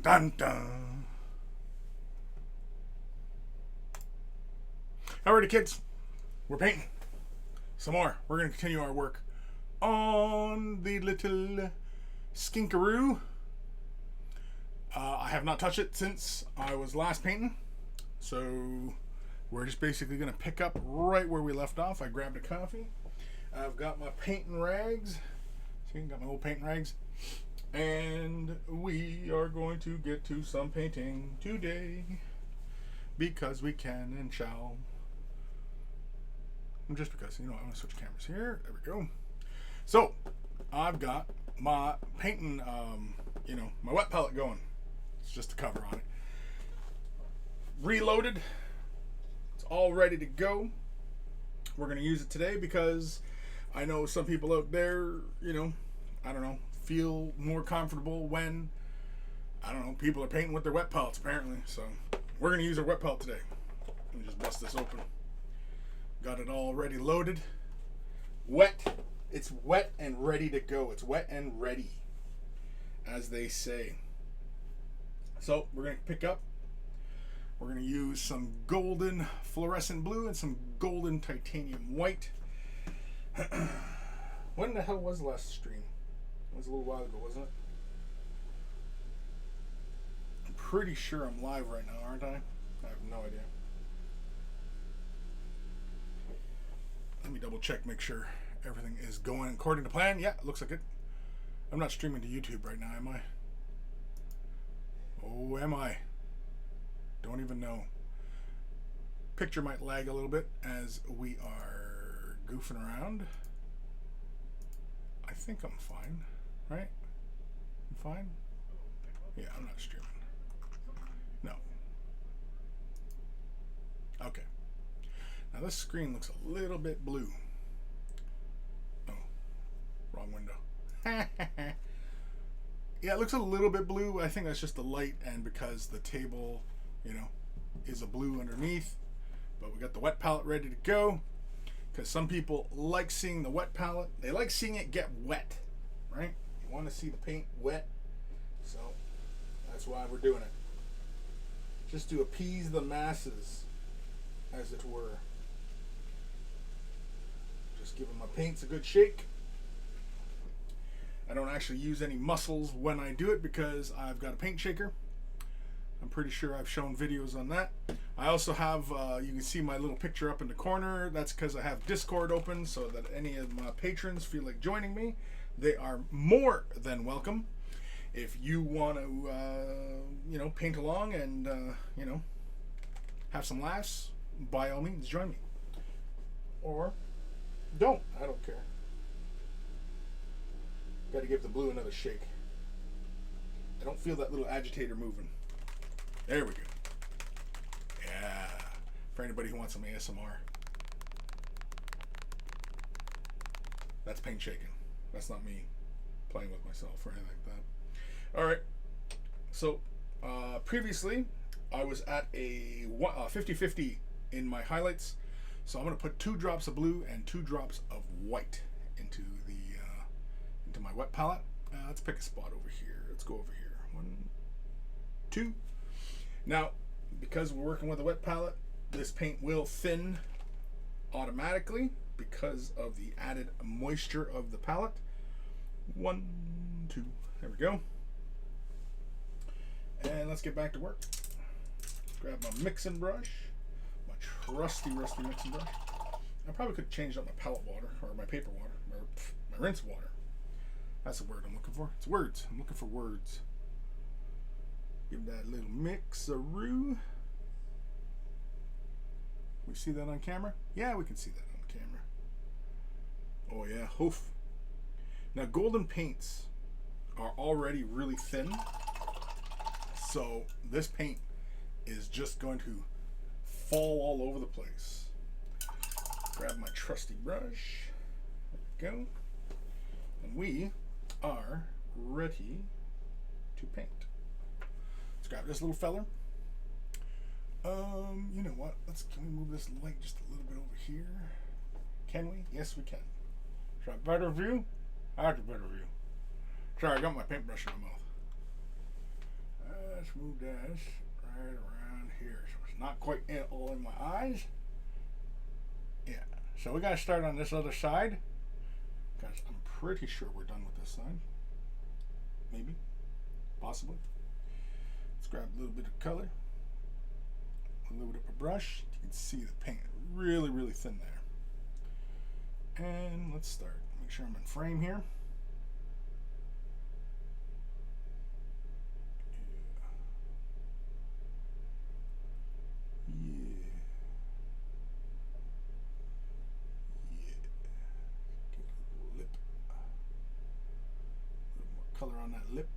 Dun dun dun. Alrighty, kids, we're painting some more. We're going to continue our work on the little skinkaroo. I have not touched it since I was last painting, so we're just basically going to pick up right where we left off. I grabbed a coffee. I've got my painting rags. See, I got my old painting rags. And we are going to get to some painting today because we can and shall. Just because, you know, I'm going to switch cameras here. There we go. So, I've got my painting, my wet palette going. It's just a cover on it. Reloaded. It's all ready to go. We're going to use it today because I know some people out there, feel more comfortable when, people are painting with their wet palettes apparently. So, we're going to use our wet palette today. Let me just bust this open. Got it already loaded. Wet. It's wet and ready to go. It's wet and ready, as they say. So we're going to pick up. We're going to use some golden fluorescent blue and some golden titanium white. When the hell was the last stream? It was a little while ago, wasn't it? I'm pretty sure I'm live right now, aren't I? I have no idea. Let me double check, make sure everything is going according to plan. Yeah, it looks like it. I'm not streaming to YouTube right now, am I? Oh, am I? Don't even know. Picture might lag a little bit as we are goofing around. I think I'm fine, right? I'm fine? Yeah, I'm not streaming. No. Okay. Now this screen looks a little bit blue. Oh, wrong window. Yeah, it looks a little bit blue. I think that's just the light and because the table, is a blue underneath. But we got the wet palette ready to go because some people like seeing the wet palette. They like seeing it get wet, right? You want to see the paint wet. So that's why we're doing it. Just to appease the masses, as it were. Just giving my paints a good shake. I don't actually use any muscles when I do it because I've got a paint shaker. I'm pretty sure I've shown videos on that. I also have, you can see my little picture up in the corner. That's because I have Discord open so that any of my patrons feel like joining me. They are more than welcome. If you want to, paint along and, have some laughs, by all means, join me. Or don't. I don't care. Got to give the blue another shake. I don't feel that little agitator moving. There we go. Yeah. For anybody who wants some ASMR. That's paint shaking. That's not me playing with myself or anything like that. All right. So, previously, I was at a 50-50 in my highlights. So I'm going to put 2 drops of blue and 2 drops of white into my wet palette. Let's pick a spot over here. Let's go over here. 1, 2. Now, because we're working with a wet palette, this paint will thin automatically because of the added moisture of the palette. 1, 2. There we go. And let's get back to work. Grab my mixing brush. My trusty, rusty mixing brush. I probably could change up my palette water or my paper water or my rinse water. That's the word I'm looking for. It's words. I'm looking for words. Give that little mix-a-roo. We see that on camera? Yeah, we can see that on camera. Oh yeah, hoof. Now golden paints are already really thin. So this paint is just going to fall all over the place. Grab my trusty brush. There we go. And we are ready to paint. Let's grab this little feller. You know what? Can we move this light just a little bit over here? Can we? Yes, we can. Try better view? I have a better view. Sorry, I got my paintbrush in my mouth. Let's move this right around here so it's not quite all in my eyes. Yeah, so we got to start on this other side because I'm pretty sure we're done with this side. Maybe, possibly. Let's grab a little bit of color, a little bit of a brush. You can see the paint really, really thin there. And let's start. Make sure I'm in frame here. Color on that lip.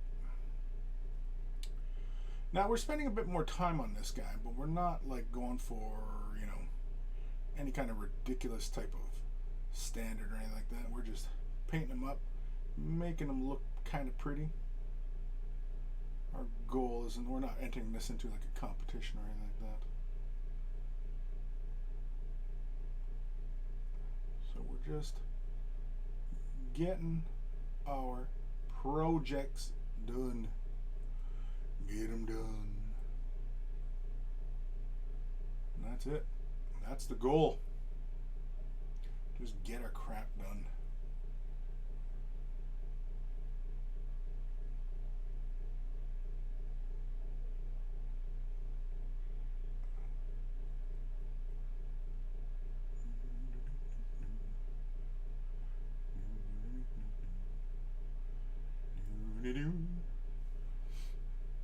Now we're spending a bit more time on this guy, but we're not like going for, you know, any kind of ridiculous type of standard or anything like that. We're just painting him up, making him look kind of pretty. Our goal is, and we're not entering this into like a competition or anything like that. So we're just getting our projects done. Get them done. And that's it. That's the goal. Just get our crap done.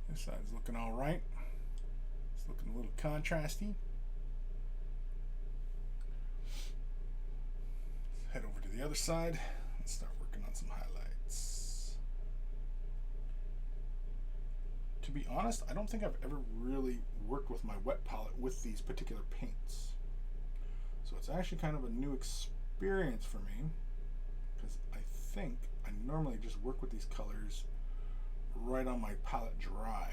This side's looking all right. It's looking a little contrasty. Let's head over to the other side and start working on some highlights. To be honest, I don't think I've ever really worked with my wet palette with these particular paints. So it's actually kind of a new experience for me, because I think I normally just work with these colors right on my palette dry.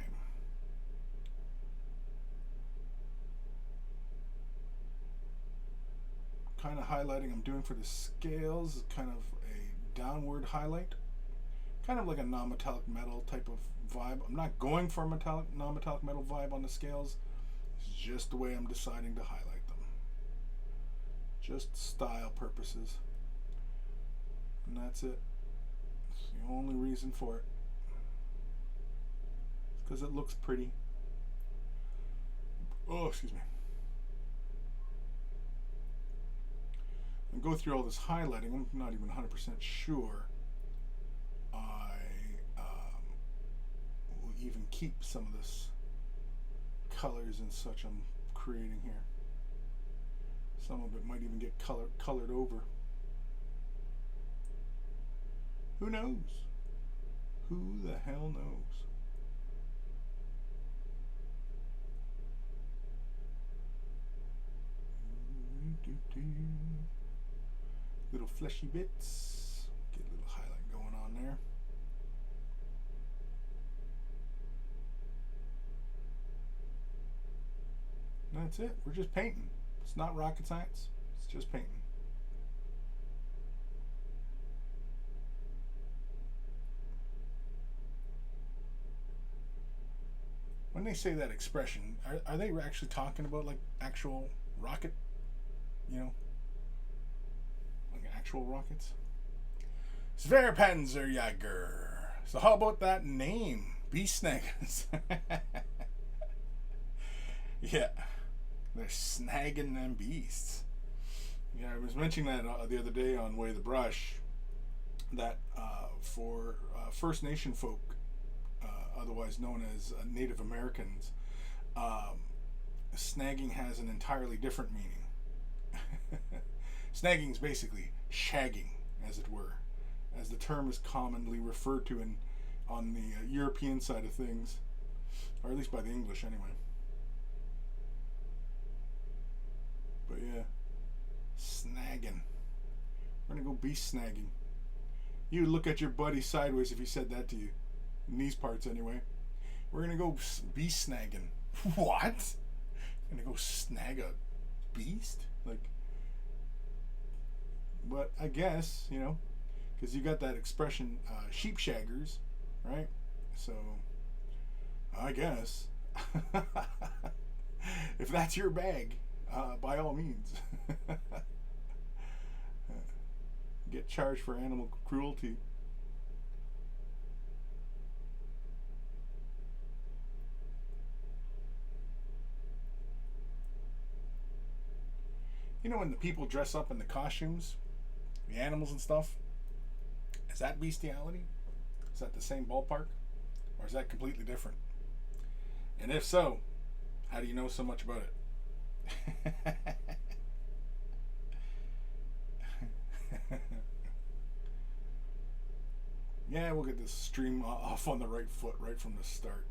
Kind of highlighting I'm doing for the scales is kind of a downward highlight, kind of like a non-metallic metal type of vibe. I'm not going for a metallic, non-metallic metal vibe on the scales. It's just the way I'm deciding to highlight them. Just style purposes. And that's it. It's the only reason for it. Because it looks pretty. Oh, excuse me. And go through all this highlighting. I'm not even 100% sure I will even keep some of this colors and such I'm creating here. Some of it might even get colored over. Who knows? Who the hell knows? Little fleshy bits. Get a little highlight going on there. And that's it. We're just painting. It's not rocket science. It's just painting. When they say that expression, are they actually talking about like actual rocket, you know, like actual rockets? Sverpanzerjäger. So how about that name? Beast snaggers. Yeah, they're snagging them beasts. Yeah, I was mentioning that the other day on Way the Brush, that for First Nation folk, otherwise known as Native Americans, snagging has an entirely different meaning. Snagging is basically shagging, as it were, as the term is commonly referred to on the European side of things, or at least by the English anyway. But yeah, snagging. We're gonna go beast snagging. You would look at your buddy sideways if he said that to you. In these parts anyway. We're gonna go beast snagging. What? Gonna go snag a beast? Like, but I guess, you know, because you got that expression, sheep shaggers, right? So, I guess. If that's your bag, by all means. Get charged for animal cruelty. You know when the people dress up in the costumes, the animals and stuff? Is that bestiality? Is that the same ballpark? Or is that completely different? And if so, how do you know so much about it? Yeah, we'll get this stream off on the right foot right from the start.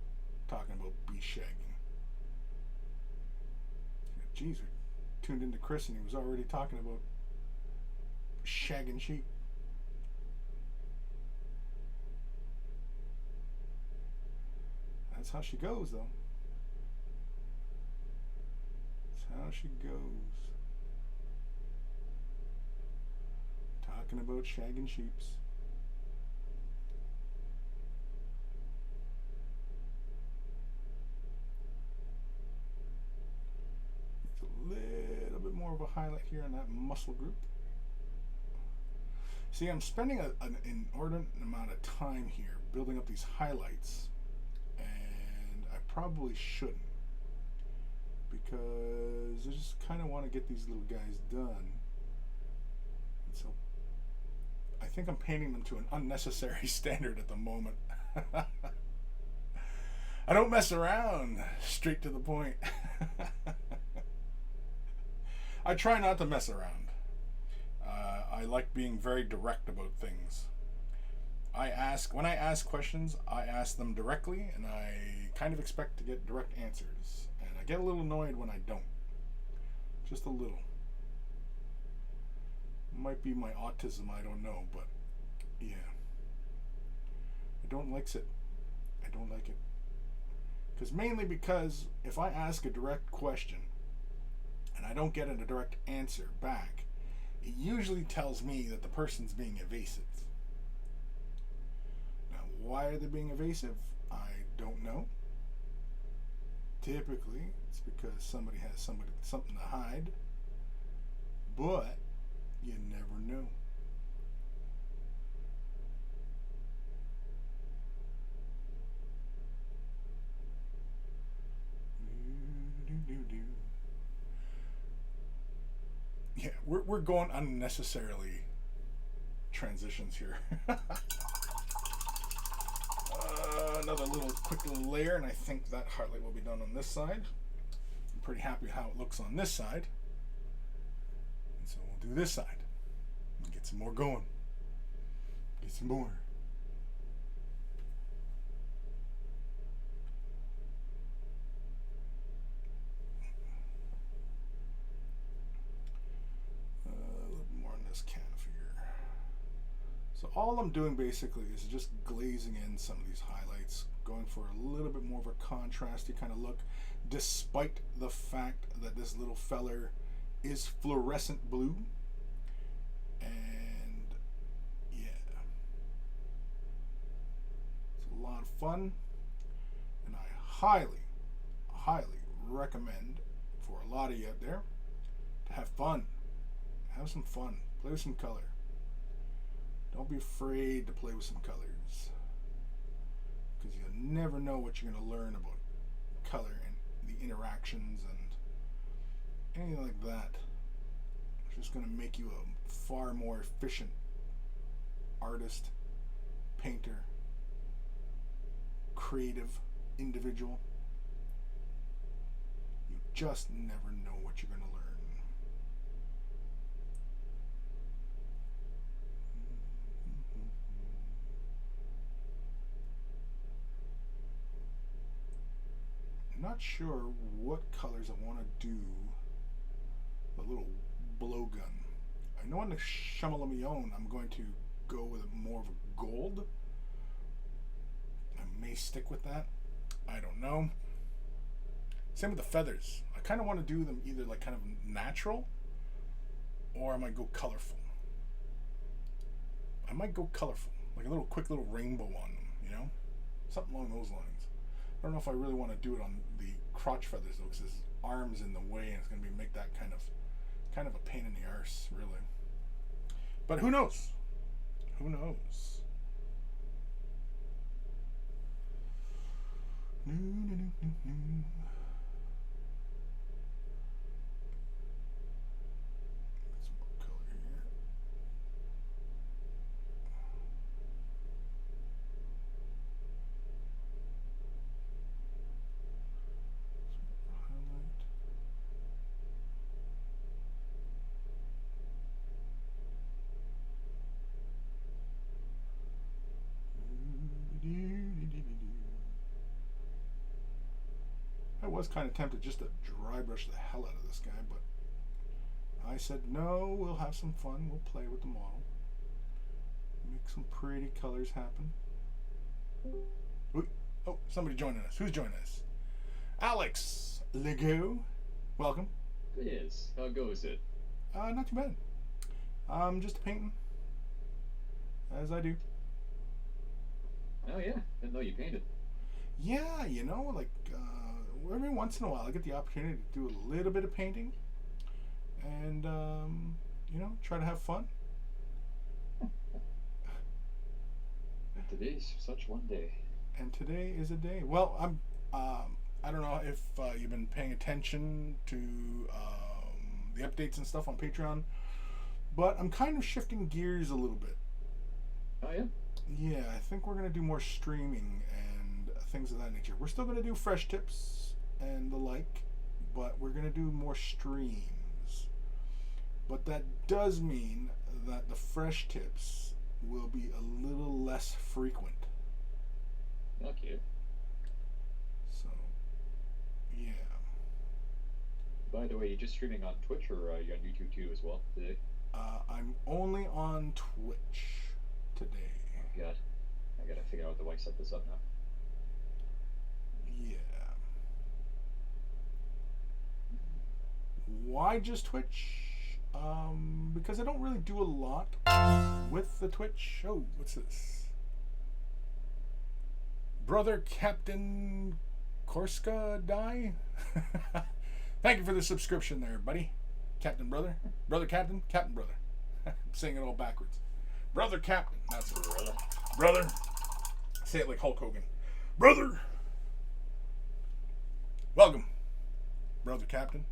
Talking about bee shagging. Jeez, we tuned into Chris and he was already talking about shagging sheep. That's how she goes, though. That's how she goes. Talking about shagging sheeps. It's a little bit more of a highlight here on that muscle group. See, I'm spending an inordinate amount of time here building up these highlights, and I probably shouldn't, because I just kind of want to get these little guys done. And so I think I'm painting them to an unnecessary standard at the moment. I don't mess around, straight to the point. I try not to mess around. I like being very direct about things. When I ask questions, I ask them directly, and I kind of expect to get direct answers. And I get a little annoyed when I don't. Just a little. Might be my autism, I don't know, but yeah. I don't like it. I don't like it. Mainly because if I ask a direct question and I don't get a direct answer back, it usually tells me that the person's being evasive. Now, why are they being evasive? I don't know. Typically, it's because somebody has something to hide, but you never know. Yeah, we're going unnecessarily transitions here. Another quick little layer, and I think that highlight will be done on this side. I'm pretty happy how it looks on this side. And so we'll do this side and get some more going. Get some more. So all I'm doing basically is just glazing in some of these highlights, going for a little bit more of a contrasty kind of look, despite the fact that this little feller is fluorescent blue. And yeah, it's a lot of fun, and I highly, highly recommend for a lot of you out there to have fun, have some fun, play with some color. Don't be afraid to play with some colors, because you never know what you're going to learn about color and the interactions and anything like that. It's just going to make you a far more efficient artist, painter, creative individual. You just never know what you're going to learn. Not sure what colors I want to do a little blowgun. I know on the Chamalamion I'm going to go with more of a gold. I may stick with that. I don't know. Same with the feathers. I kind of want to do them either like kind of natural, or I might go colorful. I might go colorful, like a quick little rainbow on them, you know? Something along those lines. I don't know if I really want to do it on the crotch feathers though, because his arm's in the way, and it's going to make that kind of a pain in the arse, really. But who knows? Who knows? Some more color here. Highlight. I was kind of tempted just to dry brush the hell out of this guy, but I said no, we'll have some fun, we'll play with the model. Make some pretty colors happen. Ooh, oh, somebody joining us. Who's joining us? Alex Lego. Welcome. Yes. How goes it? Not too bad. Just painting. As I do. Oh yeah, didn't know you painted. Yeah, you know, like every once in a while I get the opportunity to do a little bit of painting, and you know, try to have fun. Today's such one day. And today is a day. Well, I don't know if you've been paying attention to the updates and stuff on Patreon, but I'm kind of shifting gears a little bit. Oh yeah? Yeah, I think we're going to do more streaming and things of that nature. We're still going to do fresh tips and the like, but we're going to do more streams. But that does mean that the fresh tips will be a little less frequent. Okay. So, yeah. By the way, you just streaming on Twitch, or you on YouTube too as well today? I'm only on Twitch today. Oh god, I gotta figure out the way I set this up now. Yeah. Why just Twitch? Because I don't really do a lot with the Twitch. Oh, what's this? Brother Captain Korska Die? Thank you for the subscription there, buddy. Captain Brother. Brother Captain. Captain Brother. I'm saying it all backwards. Brother Captain. That's it. Brother. Brother. Say it like Hulk Hogan. Brother. Welcome. Brother Captain.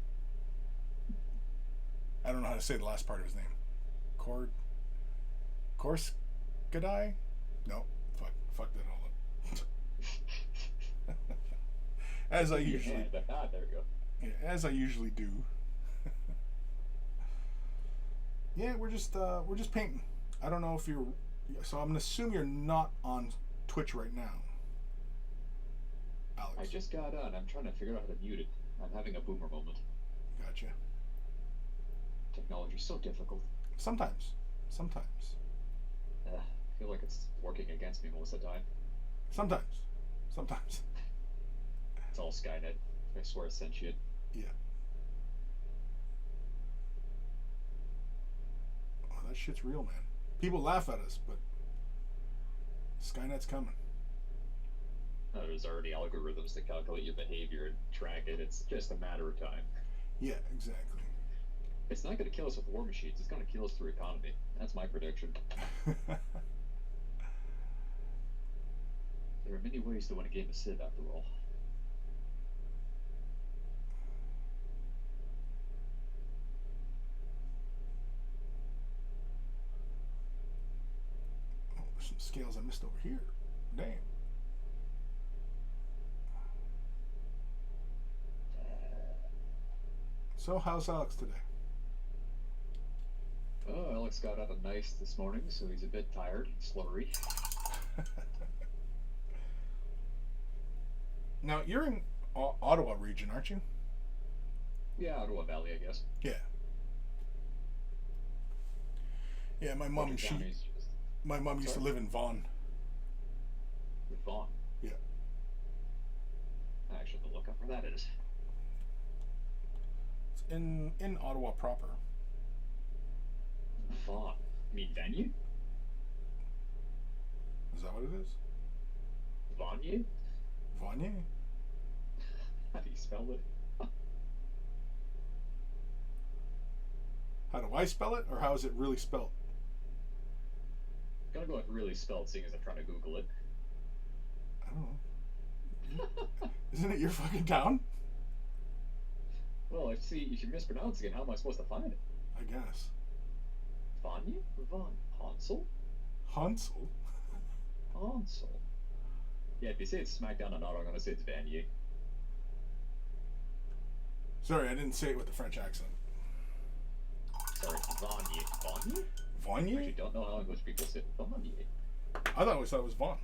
I don't know how to say the last part of his name. Korskadai? No. Fuck that all up. As I usually there we go. Yeah, as I usually do. Yeah, we're just painting. I don't know if you're, so I'm gonna assume you're not on Twitch right now, Alex. I just got on. I'm trying to figure out how to mute it. I'm having a boomer moment. Gotcha. Technology's so difficult. Sometimes. I feel like it's working against me most of the time. Sometimes. It's all Skynet. I swear it's sentient. Yeah. Oh, that shit's real, man. People laugh at us, but Skynet's coming. There's already algorithms that calculate your behavior and track it. It's just a matter of time. Yeah, exactly. It's not going to kill us with war machines. It's going to kill us through economy. That's my prediction. There are many ways to win a game of Civ, after all. Oh, there's some scales I missed over here. Damn. So, how's Alex today? Oh, Alex got out of nice this morning, so he's a bit tired and slurry. Now, you're in Ottawa region, aren't you? Yeah, Ottawa Valley, I guess. Yeah. Yeah, my mom used to live in Vaughan. With Vaughan? Yeah. I actually have to look up where that is. It's in Ottawa proper. Vaughan? You mean venue? Is that what it is? Vanier? Vanier? How do you spell it? How do I spell it, or how is it really spelled? I'm gonna go with really spelled, seeing as I'm trying to Google it. I don't know. Isn't it your fucking town? Well, if you're mispronouncing it, how am I supposed to find it? I guess. Vanya? Von Hansel? Hansel? Hansel. Yeah, if you say it's SmackDown or not, I'm gonna say it's Vanier. Sorry, I didn't say it with the French accent. Sorry, Vanier. Vanier? I Vanya? actually don't know how English people say Vanier. I thought it was Vaughn.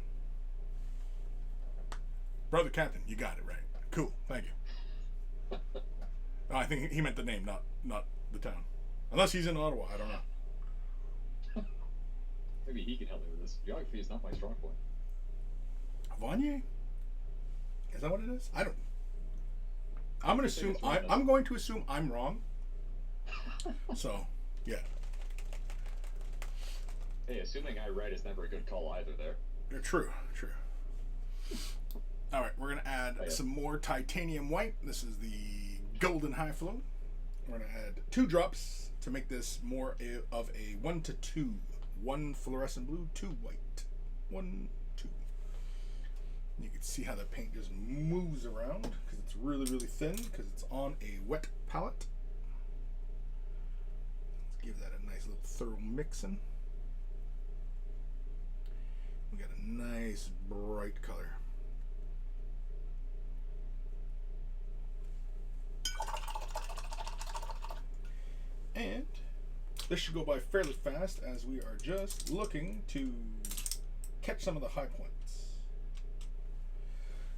Brother Captain, you got it right. Cool, thank you. No, I think he meant the name, not the town. Unless he's in Ottawa, I don't know. Maybe he can help me with this. Geography is not my strong point. Vanya? Is that what it is? I don't. I'm going to assume I'm wrong. So, yeah. Hey, assuming I right is never a good call either there. True. Alright, we're going to add some more titanium white. This is the golden high flow. We're going to add 2 drops to make this more of a 1 to 2. 1 fluorescent blue, 2 white. 1, 2. You can see how the paint just moves around because it's really, really thin because it's on a wet palette. Let's give that a nice little thorough mixing. We got a nice bright color. And this should go by fairly fast as we are just looking to catch some of the high points.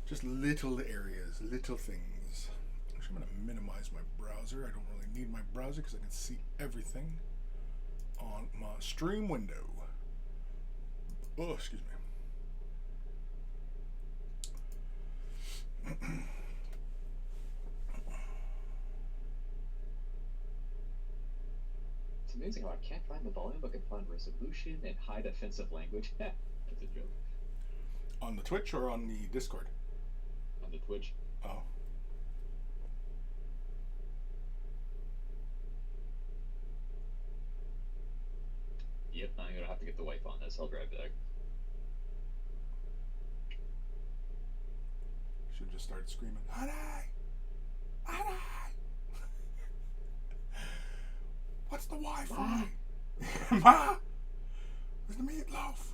Just little areas, little things. Actually, I'm going to minimize my browser. I don't really need my browser because I can see everything on my stream window. Oh, excuse me. It's amazing how I can't find the volume, but can find resolution and high defensive language. That's a joke. On the Twitch or on the Discord? On the Twitch. Oh. Yep, I'm gonna have to get the wife on this. I'll drive back. Should just start screaming, honey! Honey! What's the Wi-Fi? Ma! Where's the meatloaf?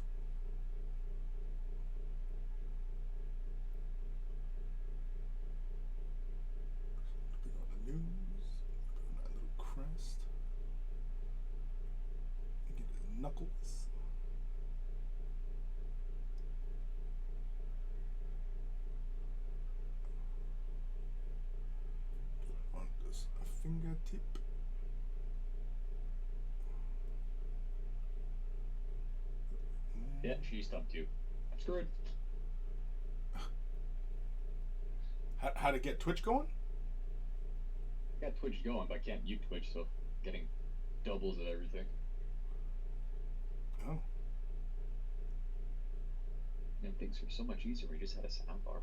Put on the news. Put on that little crest. Get his knuckles. On this fingertip. Yeah, she stumped you. I'm screwed. How to get Twitch going? I got Twitch going, but I can't mute Twitch, so getting doubles of everything. Oh. Man, things were so much easier when you just had a sound bar.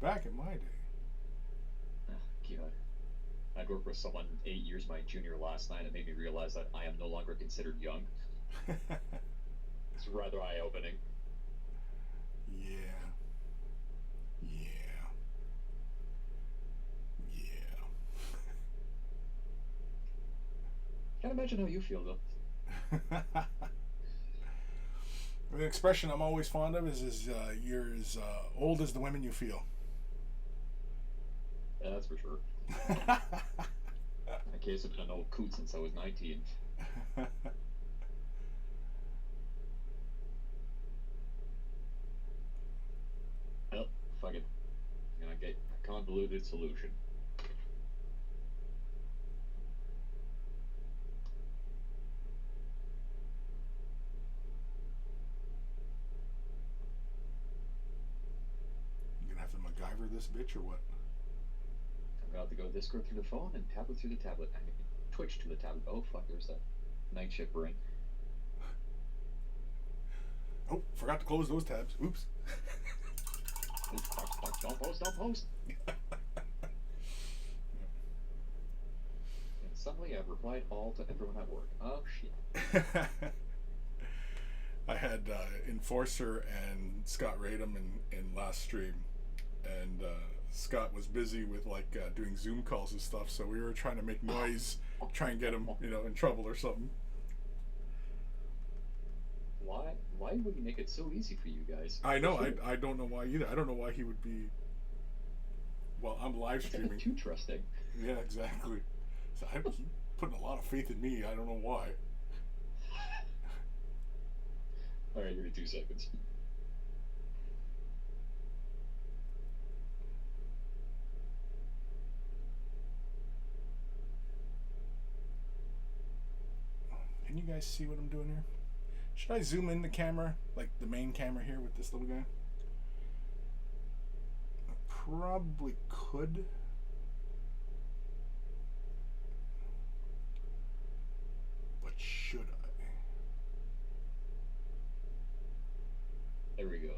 Back in my day. Oh, God. I'd worked with someone 8 years my junior last night and made me realize that I am no longer considered young. It's rather eye-opening. Yeah. Can't imagine how you feel, though. The expression I'm always fond of is you're as old as the women you feel. Yeah, that's for sure. In case I've been an old coot since I was 19. Well, fuck it. I'm gonna get a convoluted solution. You gonna have to MacGyver this bitch or what? I'm gonna have to go Discord through the phone and tablet through the tablet. I mean, Twitch to the tablet. Oh fuck, there's that night shift ring. Oh, forgot to close those tabs. Oops. Don't post, don't post. And suddenly I've replied all to everyone at work. Oh shit. I had Enforcer and Scott Radom in last stream, and Scott was busy with like doing Zoom calls and stuff, so we were trying to make noise, try and get him, in trouble or something. Why would he make it so easy for you guys? I know. I don't know why either. I don't know why he would be. Well, I'm live streaming. Too trusting. Yeah, exactly. So he's putting a lot of faith in me. I don't know why. All right, give me 2 seconds. Can you guys see what I'm doing here? Should I zoom in the camera, like the main camera here with this little guy? I probably could. But should I? There we go.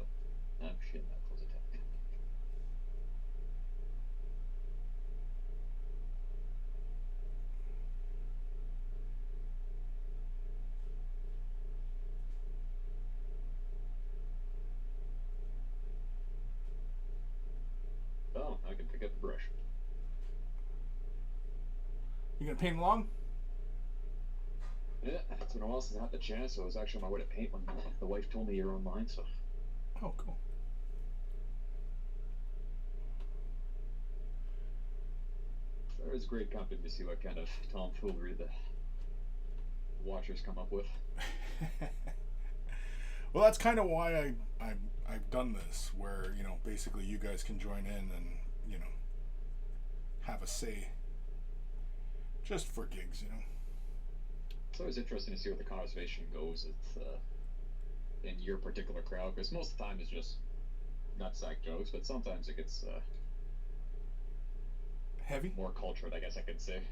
Oh shit, that close attack. Oh, I can pick up the brush. You gonna paint along? Yeah, it's been a while since I had the chance, so I was actually on my way to paint when the wife told me you're online, so. Oh, cool. It was great company to see what kind of tomfoolery the watchers come up with. Well, that's kind of why I've done this, where basically you guys can join in and have a say, just for gigs, It's always interesting to see where the conversation goes in your particular crowd, because most of the time it's just nutsack jokes, but sometimes it gets heavy, more cultured, I guess I could say.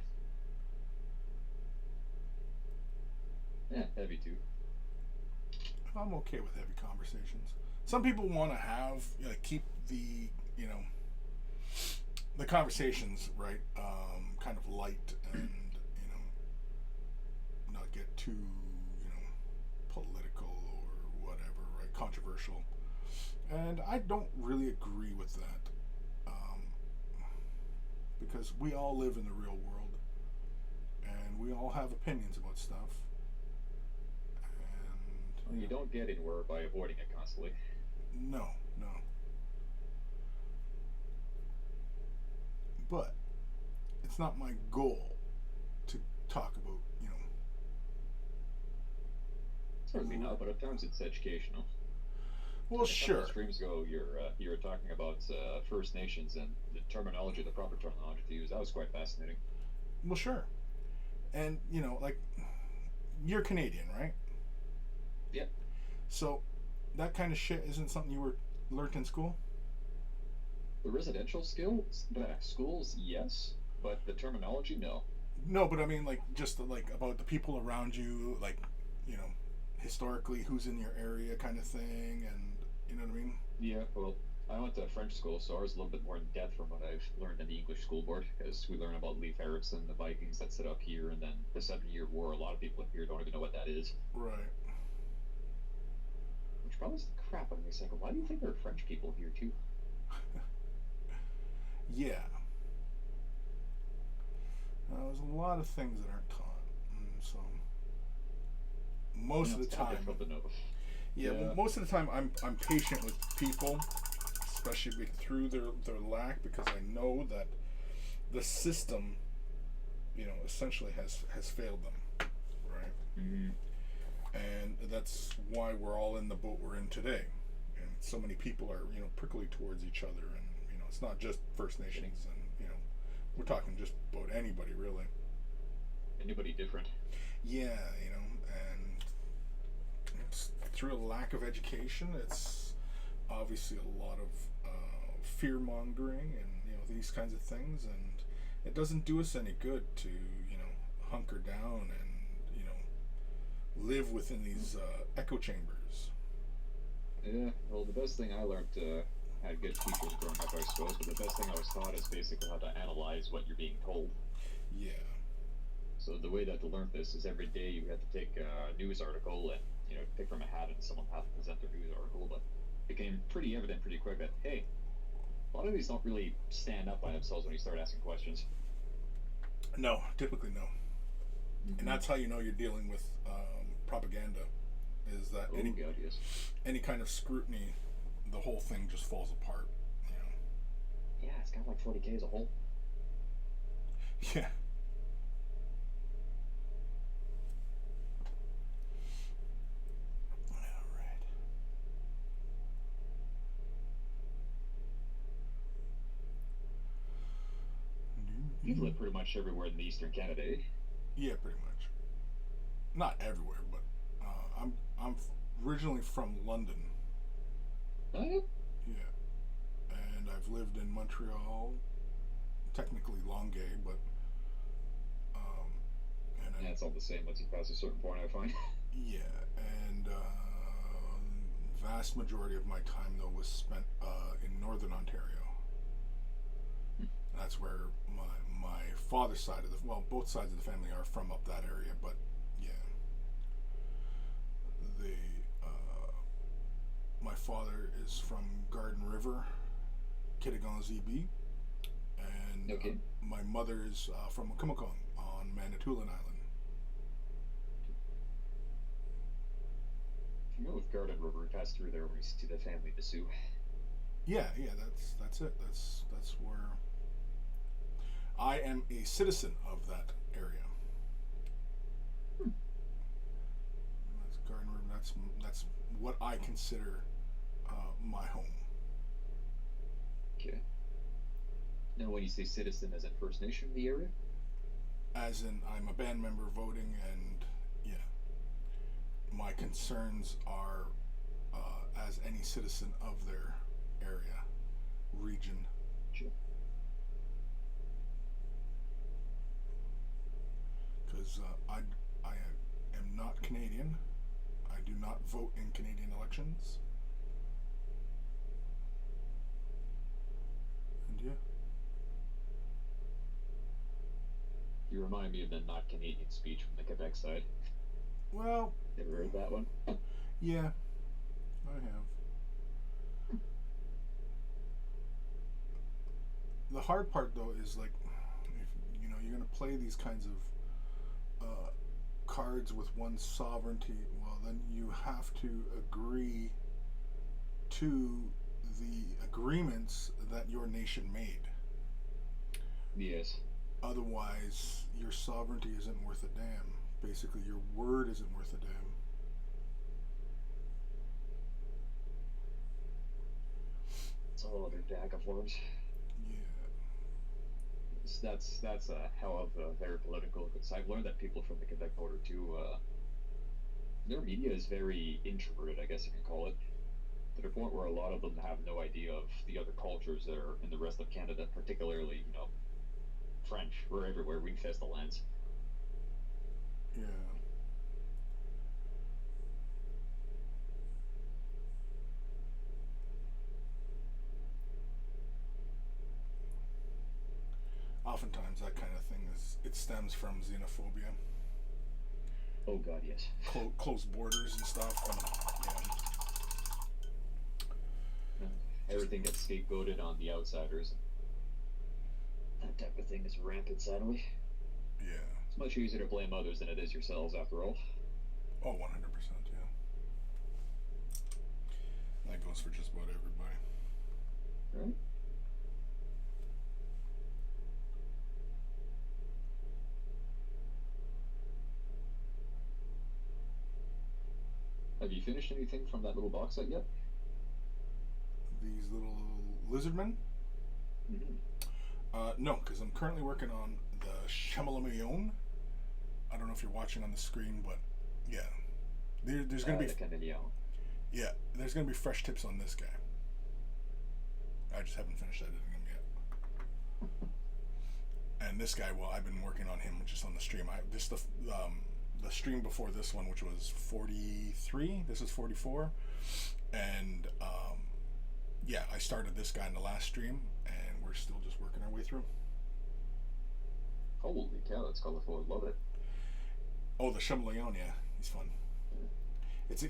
Yeah, heavy too. I'm okay with heavy conversations. Some people want to have keep the the conversations right, kind of light and not get too political or whatever, right? Controversial, and I don't really agree with that, because we all live in the real world, and we all have opinions about stuff. You don't get anywhere by avoiding it constantly. No. But it's not my goal to talk about, Certainly not, but at times it's educational. Well, sure. A couple streams ago, you were talking about First Nations and the terminology, the proper terminology to use. That was quite fascinating. Well, sure. And like, you're Canadian, right? Yep. So that kind of shit isn't something you learned in school? The residential schools, yes, but the terminology, no. No, but I mean, like, just like about the people around you, like, historically who's in your area, kind of thing, and you know what I mean? Yeah. Well, I went to French school, so I was a little bit more in depth from what I've learned in the English school board, because we learn about Leif Erikson, the Vikings that set up here, and then the 7-Year War. A lot of people here don't even know what that is. Right. Which probably is the crap out of me. It's like, why do you think there are French people here too? Yeah. There's a lot of things that aren't taught, so most of the time. Yeah, well, most of the time I'm patient with people, especially through their lack, because I know that the system, essentially has failed them, right? Mm-hmm. And that's why we're all in the boat we're in today, and so many people are prickly towards each other, and it's not just First Nations, and we're talking just about anybody really. Anybody different. Yeah, and it's through a lack of education. It's obviously a lot of fear mongering and these kinds of things, and it doesn't do us any good to hunker down and live within these echo chambers. Yeah, well, the best thing I learned had good teachers growing up, I suppose, but the best thing I was taught is basically how to analyze what you're being told. Yeah. So the way that to learn this is every day you have to take a news article and, pick from a hat and someone has to present their news article, but it became pretty evident pretty quick that, hey, a lot of these don't really stand up by themselves when you start asking questions. No, typically no. Mm-hmm. And that's how you know you're dealing with propaganda, is that any kind of scrutiny, the whole thing just falls apart. Yeah, it's kind of like 40K as a whole. Yeah. You've lived pretty much everywhere in the Eastern Canada, eh? Yeah, pretty much. Not everywhere, but I'm originally from London. Oh, yeah? Yeah. And I've lived in Montreal, technically Longueuil, but yeah, it's all the same once you pass a certain point, I find. Yeah, and vast majority of my time though was spent in Northern Ontario. That's where my father's side of both sides of the family are from up that area, but yeah, my father is from Garden River, Kittigon ZB, and okay. My mother is from Kumikong on Manitoulin Island. If you go with Garden River, we pass through there when we see the family, the Sioux. Yeah, that's it. That's where I am a citizen of that area. That's Garden River. That's what I consider my home. Okay. Now, when you say citizen, is it First Nation in the area? As in, I'm a band member voting, and yeah, my concerns are as any citizen of their area, region. Sure. Because I am not Canadian. I do not vote in Canadian elections. And yeah. You remind me of the not Canadian speech from the Quebec side. Well, ever heard that one? Yeah, I have. The hard part though is like, if you're gonna play these kinds of cards with one's sovereignty, well then you have to agree to the agreements that your nation made. Yes. Otherwise, your sovereignty isn't worth a damn. Basically, your word isn't worth a damn. It's a whole other bag of worms. Yeah. That's a hell of a very political. Because I've learned that people from the Quebec border too, their media is very introverted, I guess you can call it, to the point where a lot of them have no idea of the other cultures that are in the rest of Canada, particularly, French. We're everywhere. We infest the lands. Yeah. Oftentimes, that kind of thing it stems from xenophobia. Oh God, yes. Close borders and stuff. And, yeah. Everything gets scapegoated on the outsiders. That type of thing is rampant, sadly. Yeah. It's much easier to blame others than it is yourselves, after all. Oh, 100%, yeah. That goes for just about everybody. Right? Have you finished anything from that little box set yet? These little lizard men? Mm-hmm. No, because I'm currently working on the Chamalamion. I don't know if you're watching on the screen, but yeah, there's gonna be yeah, there's gonna be fresh tips on this guy. I just haven't finished editing him yet. And this guy, well, I've been working on him just on the stream. The stream before this one, which was 43. This is 44, and yeah, I started this guy in the last stream, and we're still just working our way through. Holy cow, that's colorful. I love it. Oh, the Chameleon, yeah, he's fun.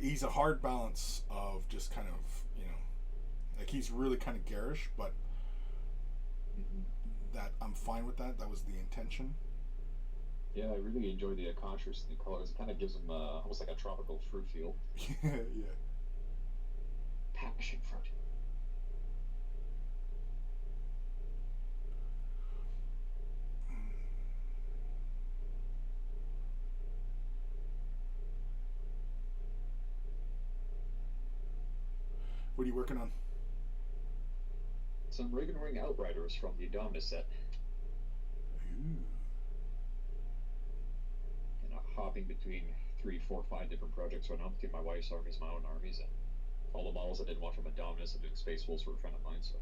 He's a hard balance of just kind of, you know, like he's really kind of garish, but that I'm fine with that. That was the intention. Yeah, I really enjoy the contrast in the colors. It kind of gives them almost like a tropical fruit feel. Yeah, yeah. Passion fruit. What are you working on? Some Rig and Ring Outriders from the Adonis set. Ooh. You know, hopping between 3, 4, 5 different projects right now, between my wife's armies, my own armies, and all the models I didn't want from Adonis. I'm doing Space Wolves for a friend of mine, so.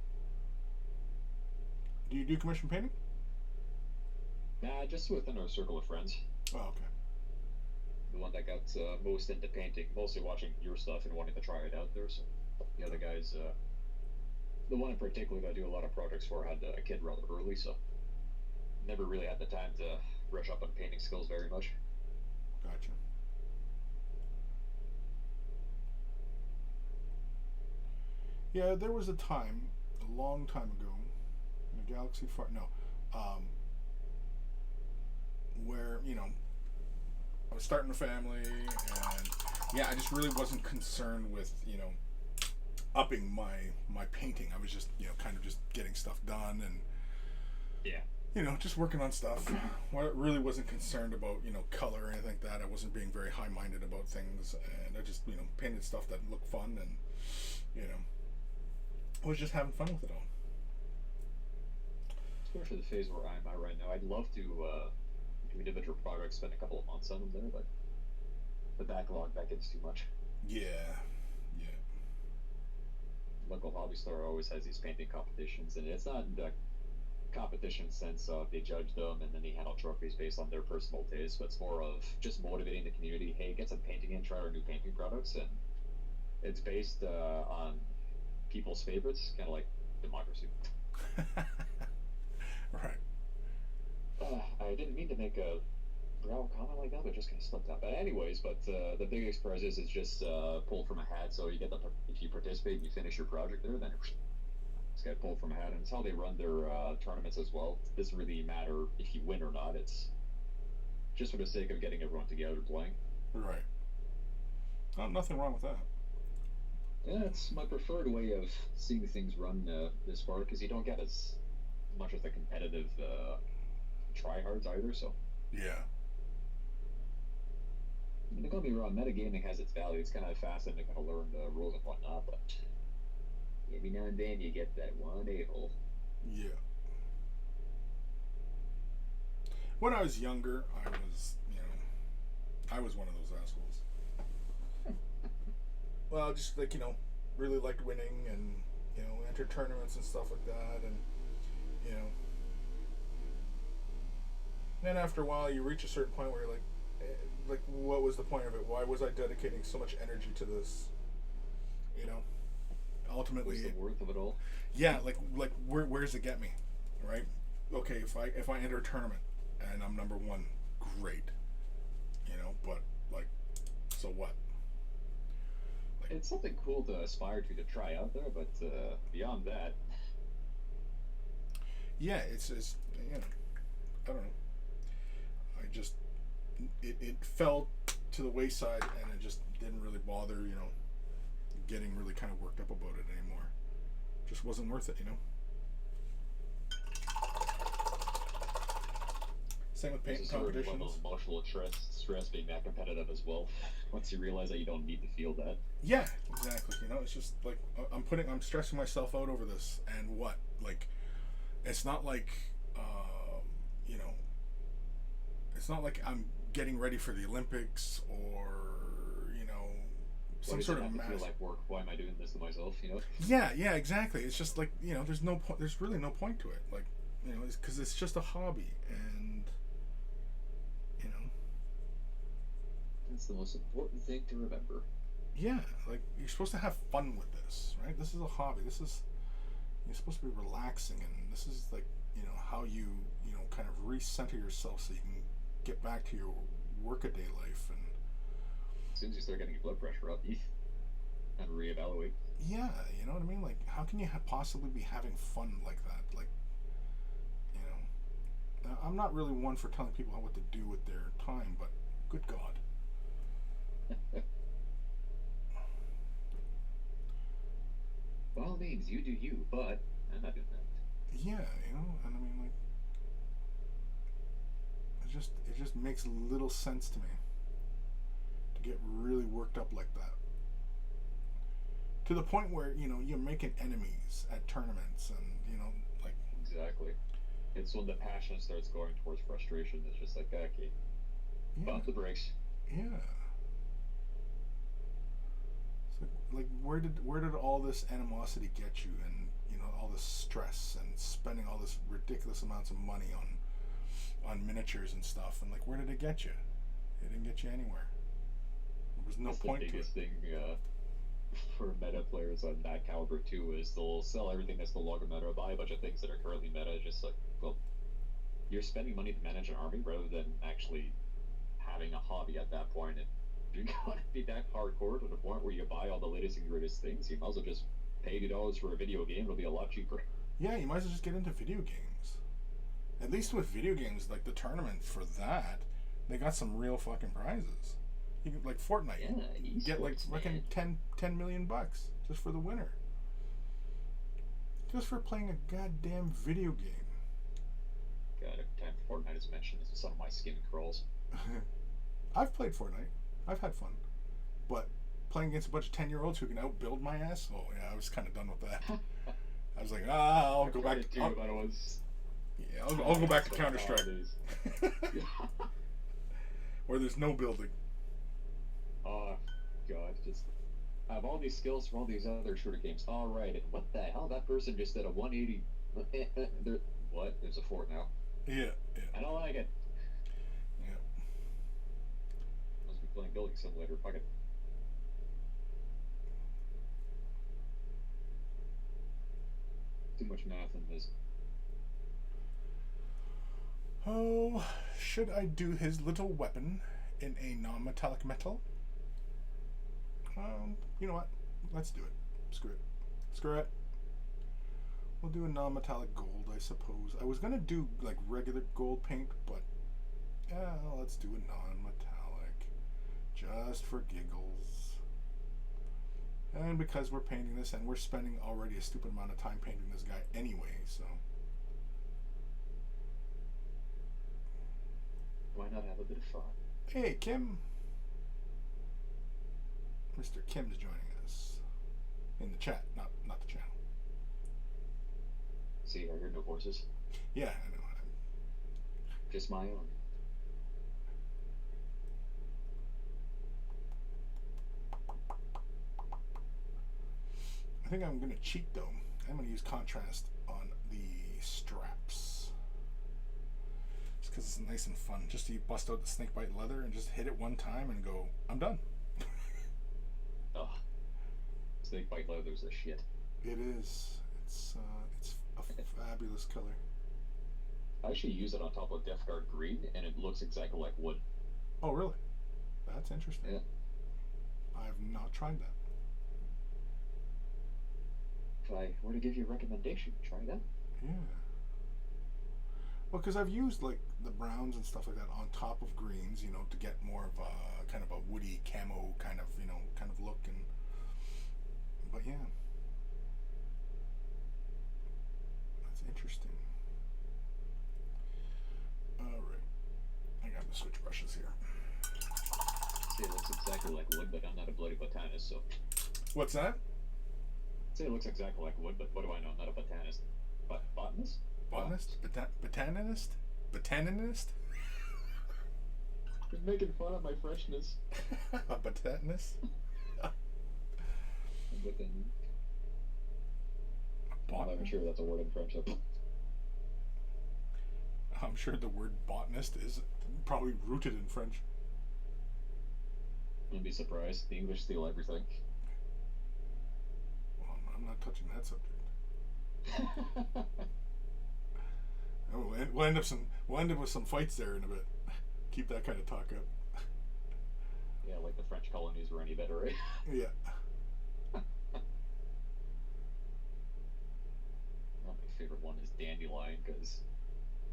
Do you do commission painting? Nah, just within our circle of friends. Oh, okay. The one that got most into painting, mostly watching your stuff and wanting to try it out there, so the other guys, the one in particular that I do a lot of projects for had a kid rather early, so never really had the time to brush up on painting skills very much. Gotcha. Yeah, there was a time, a long time ago, in a galaxy far, no, where, you know, I was starting a family, and yeah, I just really wasn't concerned with, you know, upping my painting. I was just, you know, kind of just getting stuff done and, yeah, you know, just working on stuff. I really wasn't concerned about, you know, color or anything like that. I wasn't being very high-minded about things, and I just, you know, painted stuff that looked fun, and, you know, I was just having fun with it all. Especially the phase where I'm at right now. I'd love to do individual projects, spend a couple of months on them there, but the backlog beckons too much. Yeah, yeah. Local hobby store always has these painting competitions, and it's not in the competition sense of they judge them and then they hand out trophies based on their personal taste, but it's more of just motivating the community. Hey, get some painting in, try our new painting products, and it's based on people's favorites, kind of like democracy. Right. I didn't mean to make a brow comment like that, but just kind of slipped out. But anyways, the biggest prize is just pulled from a hat. So you get the, if you participate, you finish your project there, then it's got pulled from a hat, and it's how they run their tournaments as well. It doesn't really matter if you win or not. It's just for the sake of getting everyone together playing. Right. Oh, nothing wrong with that. Yeah, it's my preferred way of seeing things run this far, because you don't get as much as the competitive tryhards either, so. Yeah. I mean, don't get me wrong, metagaming has its value. It's kind of fascinating to kind of learn the rules and whatnot, but every now and then you get that one a-hole. Yeah. When I was younger, I was, you know, I was one of those assholes. Well, just like, you know, really liked winning and, you know, entered tournaments and stuff like that, and, you know. Then after a while, you reach a certain point where you're like, what was the point of it? Why was I dedicating so much energy to this? You know, ultimately, what's the worth of it all? Yeah, like where does it get me, right? Okay, if I enter a tournament and I'm number one, great, you know. But like, so what? Like, it's something cool to aspire to try out there, but beyond that, yeah, it's you know, I don't know. I just it fell to the wayside, and it just didn't really bother, you know, getting really kind of worked up about it anymore. Just wasn't worth it, you know. Same with painting competitions. Level of emotional stress being that competitive as well. Once you realize that you don't need to feel that. Yeah, exactly. You know, it's just like I'm stressing myself out over this, and what? Like, it's not like, you know, it's not like I'm getting ready for the Olympics or, you know, some sort of feel like work. Why am I doing this to myself? You know? Yeah, exactly. It's just like, you know, there's no point. There's really no point to it. Like, you know, because it's just a hobby, and you know, that's the most important thing to remember. Yeah, like you're supposed to have fun with this, right? This is a hobby. You're supposed to be relaxing, and this is like, how you kind of recenter yourself so you can get back to your workaday life. And As soon as you start getting your blood pressure up, you and reevaluate. yeah, you know what I mean? Like, how can you possibly be having fun like that? Like, you know, I'm not really one for telling people what to do with their time, but good God. By all means, you do you, but I'm not doing that. Yeah, and I mean, like, it just makes little sense to me to get really worked up like that. To the point where, you're making enemies at tournaments, and, like, Exactly. It's when the passion starts going towards frustration. It's just like, okay, yeah, bump the brakes. yeah. It's like where did all this animosity get you, and, all this stress and spending all this ridiculous amounts of money on miniatures and stuff, and like, where did it get you? It didn't get you anywhere. There was no That's point the to it. biggest thing for meta players on that caliber too is they'll sell everything that's no longer meta, buy a bunch of things that are currently meta. Just like, well, you're spending money to manage an army rather than actually having a hobby at that point. And if you're gonna be that hardcore to the point where you buy all the latest and greatest things, you might as well just pay $80 for a video game. It'll be a lot cheaper. Yeah, you might as well just get into video games. At least with video games, like the tournament for that, they got some real fucking prizes. You can, like Fortnite, Yeah, get like fucking 10 million bucks just for the winner. Just for playing a goddamn video game. God, every time Fortnite is mentioned, this is some of my skin crawls. I've played Fortnite. I've had fun. But playing against a bunch of 10-year-olds who can outbuild my ass, oh yeah, I was kind of done with that. I was like, I'll go back to... I'll go back to Counter-Strike. Where there's no building. Oh, God, just... I have all these skills from all these other shooter games. Alright, and what the hell? That person just did a 180... What? There's a fort now. Yeah. I don't like it. Yeah. Must be playing Building Simulator. Fuck it. Too much math in this. Oh, should I do his little weapon in a non-metallic metal? You know what? Let's do it. Screw it. We'll do a non-metallic gold, I suppose. I was gonna do like regular gold paint, but let's do a non-metallic, just for giggles. And because we're painting this, and we're spending already a stupid amount of time painting this guy anyway, so. Why not have a bit of fun? Hey, Kim. Mr. Kim's joining us in the chat, not the channel. See, I heard no voices. Yeah, I know. Just my own. I think I'm going to cheat though. I'm going to use contrast on the straps. Just because it's nice and fun. Just to bust out the snakebite leather and just hit it one time and go, I'm done. Ugh. Snakebite leather's a shit. It is. It's a fabulous color. I actually use it on top of Death Guard green, and it looks exactly like wood. Oh, really? That's interesting. Yeah. I've not tried that. If I were to give you a recommendation, try that. Yeah. Well, because I've used like the browns and stuff like that on top of greens, to get more of a kind of a woody camo kind of look, but yeah, that's interesting. All right, I got the switch brushes here. See, it looks exactly like wood, but I'm not a bloody botanist, so. What's that? Say it looks exactly like wood, but what do I know? I'm not a botanist. But botanist? Botanist? Botanist? Botanist? You're making fun of my freshness. A botanist? I'm not even sure that's a word in French. I'm sure the word botanist is probably rooted in French. Wouldn't be surprised. The English steal everything. Well, I'm not touching that subject. We'll end up with some fights there in a bit. Keep that kind of talk up. Yeah, like the French colonies were any better, right? Yeah. Well, my favorite one is Dandelion, because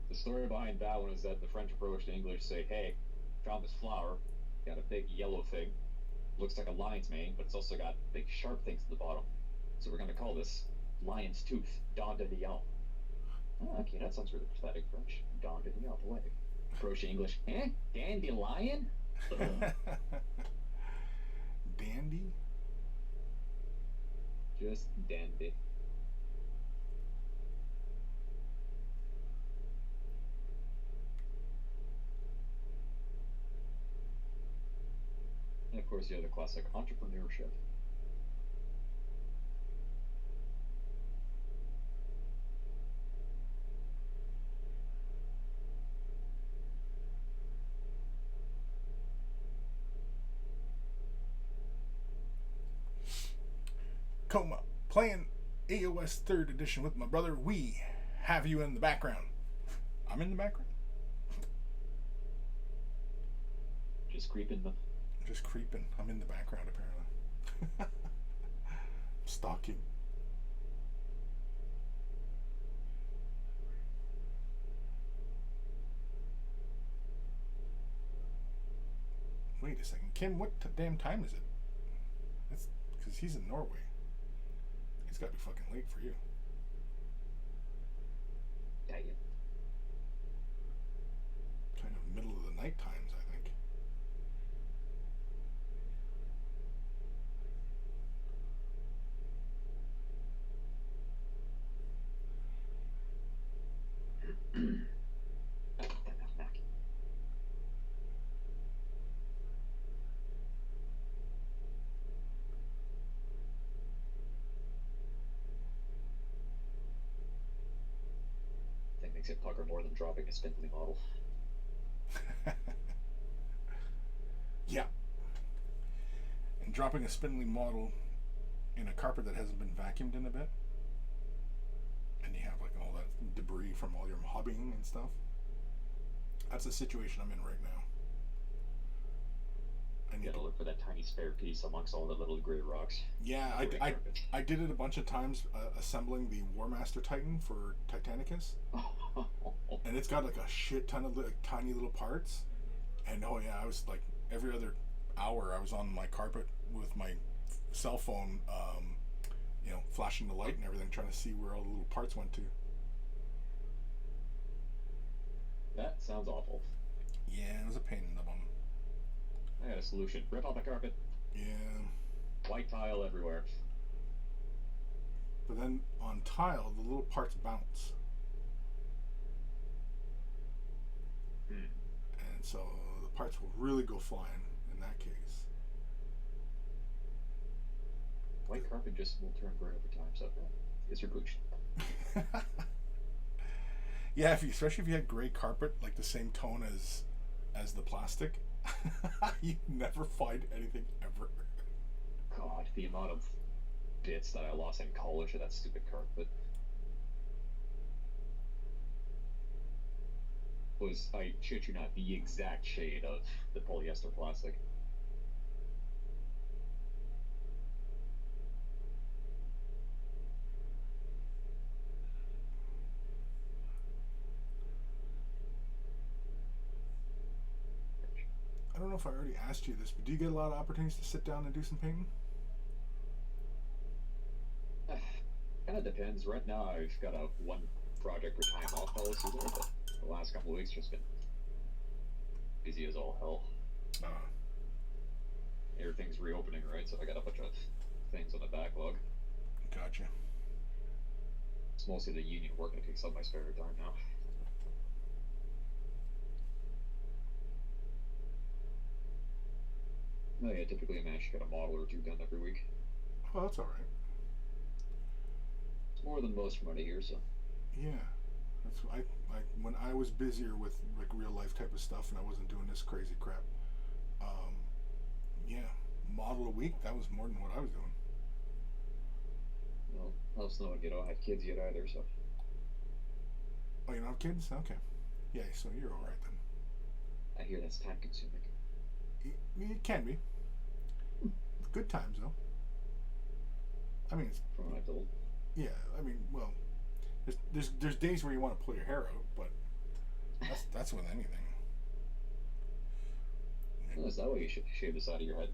the story behind that one is that the French approached the English, say, "Hey, found this flower, got a big yellow thing, looks like a lion's mane, but it's also got big sharp things at the bottom. So we're gonna call this lion's tooth, Dandelion." Oh, okay, that sounds really pathetic French. Dandelion, poetic. Approach the English, eh? Dandelion? Dandy? Just dandy. And of course, you have the classic entrepreneurship. Coma, playing AOS 3rd edition with my brother. We have you in the background. I'm in the background? Just creeping them. Just creeping. I'm in the background, apparently. Stalking. Wait a second. Kim, what damn time is it? That's because he's in Norway. It's got to be fucking late for you. Yeah, yeah. Kind of middle of the night times, I think. That makes it pucker more than dropping a spindly model. Yeah. And dropping a spindly model in a carpet that hasn't been vacuumed in a bit. And you have like all that debris from all your mobbing and stuff. That's the situation I'm in right now. You gotta look for that tiny spare piece amongst all the little grey rocks. Yeah, I did it a bunch of times, assembling the Warmaster Titan for Titanicus. And it's got like a shit ton of tiny little parts. And oh yeah, I was like every other hour I was on my carpet with my cell phone, flashing the light and everything, trying to see where all the little parts went to. That sounds awful. Yeah, it was a pain in the bum. I got a solution. Rip off the carpet. Yeah. White tile everywhere. But then on tile, the little parts bounce. And so the parts will really go flying in that case. White carpet just will turn gray over time, so it's your gooch. Yeah, especially if you had gray carpet, like the same tone as the plastic, you never find anything ever. God, the amount of bits that I lost in college of that stupid carpet was, I shit you not, the exact shade of the polyester plastic. I don't know if I already asked you this, but do you get a lot of opportunities to sit down and do some painting? Kind of depends. Right now I've got a one project per time off policy there, but the last couple of weeks just been busy as all hell. Everything's reopening, right? So I got a bunch of things on the backlog. Gotcha. It's mostly the union work that takes up my spare time now. No, yeah, typically I manage to get a model or two done every week. Oh, that's all right. It's more than most from out of here, so. Yeah, that's I when I was busier with like real life type of stuff and I wasn't doing this crazy crap. Yeah, model a week. That was more than what I was doing. Well, helps knowing you don't have kids yet either, so. Oh, you don't have kids? Okay. Yeah, so you're all right then. I hear that's time consuming. It can be. Good times though. I mean, From what I've told. yeah. I mean, well, there's days where you want to pull your hair out, but that's with anything. No, is that why you should shave the side of your head?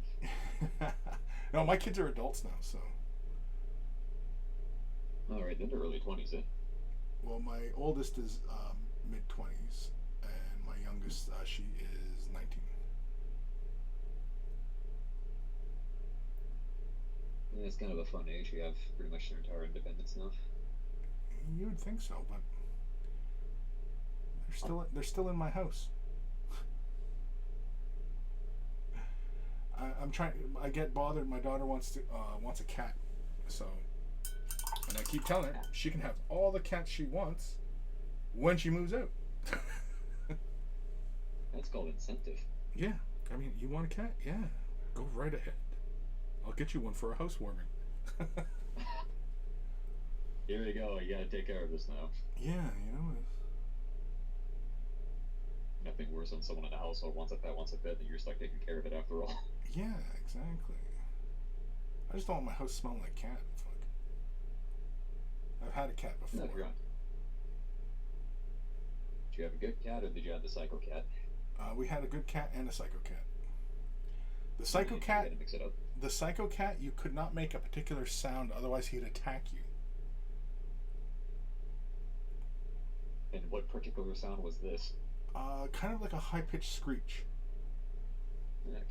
No, my kids are adults now, so. All right, then they're early 20s, then. Well, my oldest is mid-20s, and my youngest, she is 19. Yeah, it's kind of a fun age. You have pretty much their entire independence now. You would think so, but they're still in my house. I'm trying. I get bothered. My daughter wants a cat, so, and I keep telling her she can have all the cats she wants when she moves out. That's called incentive. Yeah, I mean, you want a cat? Yeah, go right ahead. I'll get you one for a housewarming. Here we go. You gotta take care of this now. Yeah, you know. Nothing worse than someone in the household wants a pet, and you're stuck taking care of it after all. Yeah, exactly. I just don't want my house smelling like cat. Fuck. I've had a cat before. No, you're on. Did you have a good cat, or did you have the psycho cat? We had a good cat and a psycho cat. The psycho cat. You had to mix it up. The psycho cat, you could not make a particular sound, otherwise he'd attack you. And what particular sound was this? Kind of like a high-pitched screech. Okay.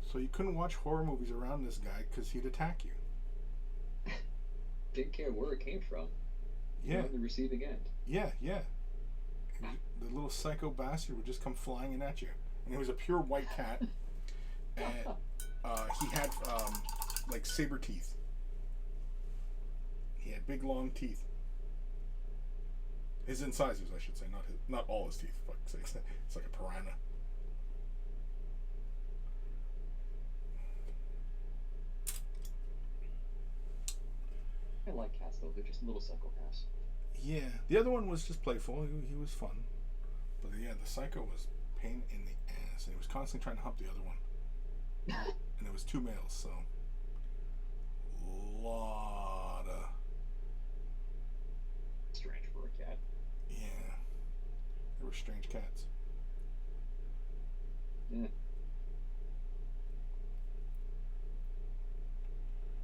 So you couldn't watch horror movies around this guy because he'd attack you. Didn't care where it came from. Yeah. You're on the receiving end. Yeah. The little psycho bastard would just come flying in at you. And he was a pure white cat. And he had like saber teeth. He had big long teeth. His incisors, I should say, not all his teeth. Fuck's sake, it's like a piranha. I like cats though; they're just little psychopaths. Yeah, the other one was just playful. He was fun, but yeah, the psycho was pain in the ass, and he was constantly trying to hump the other one. And it was two males, so lot of Strange for a cat. yeah. They were strange cats. Yeah.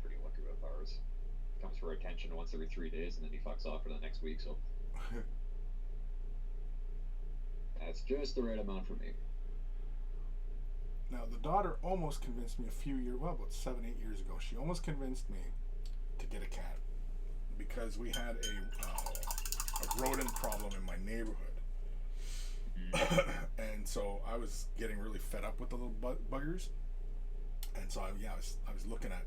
Pretty lucky with ours. Comes for attention once every 3 days, and then he fucks off for the next week. So that's just the right amount for me. Now, the daughter almost convinced me about 7-8 years ago. She almost convinced me to get a cat because we had a rodent problem in my neighborhood. And so I was getting really fed up with the little buggers. And so I was looking at,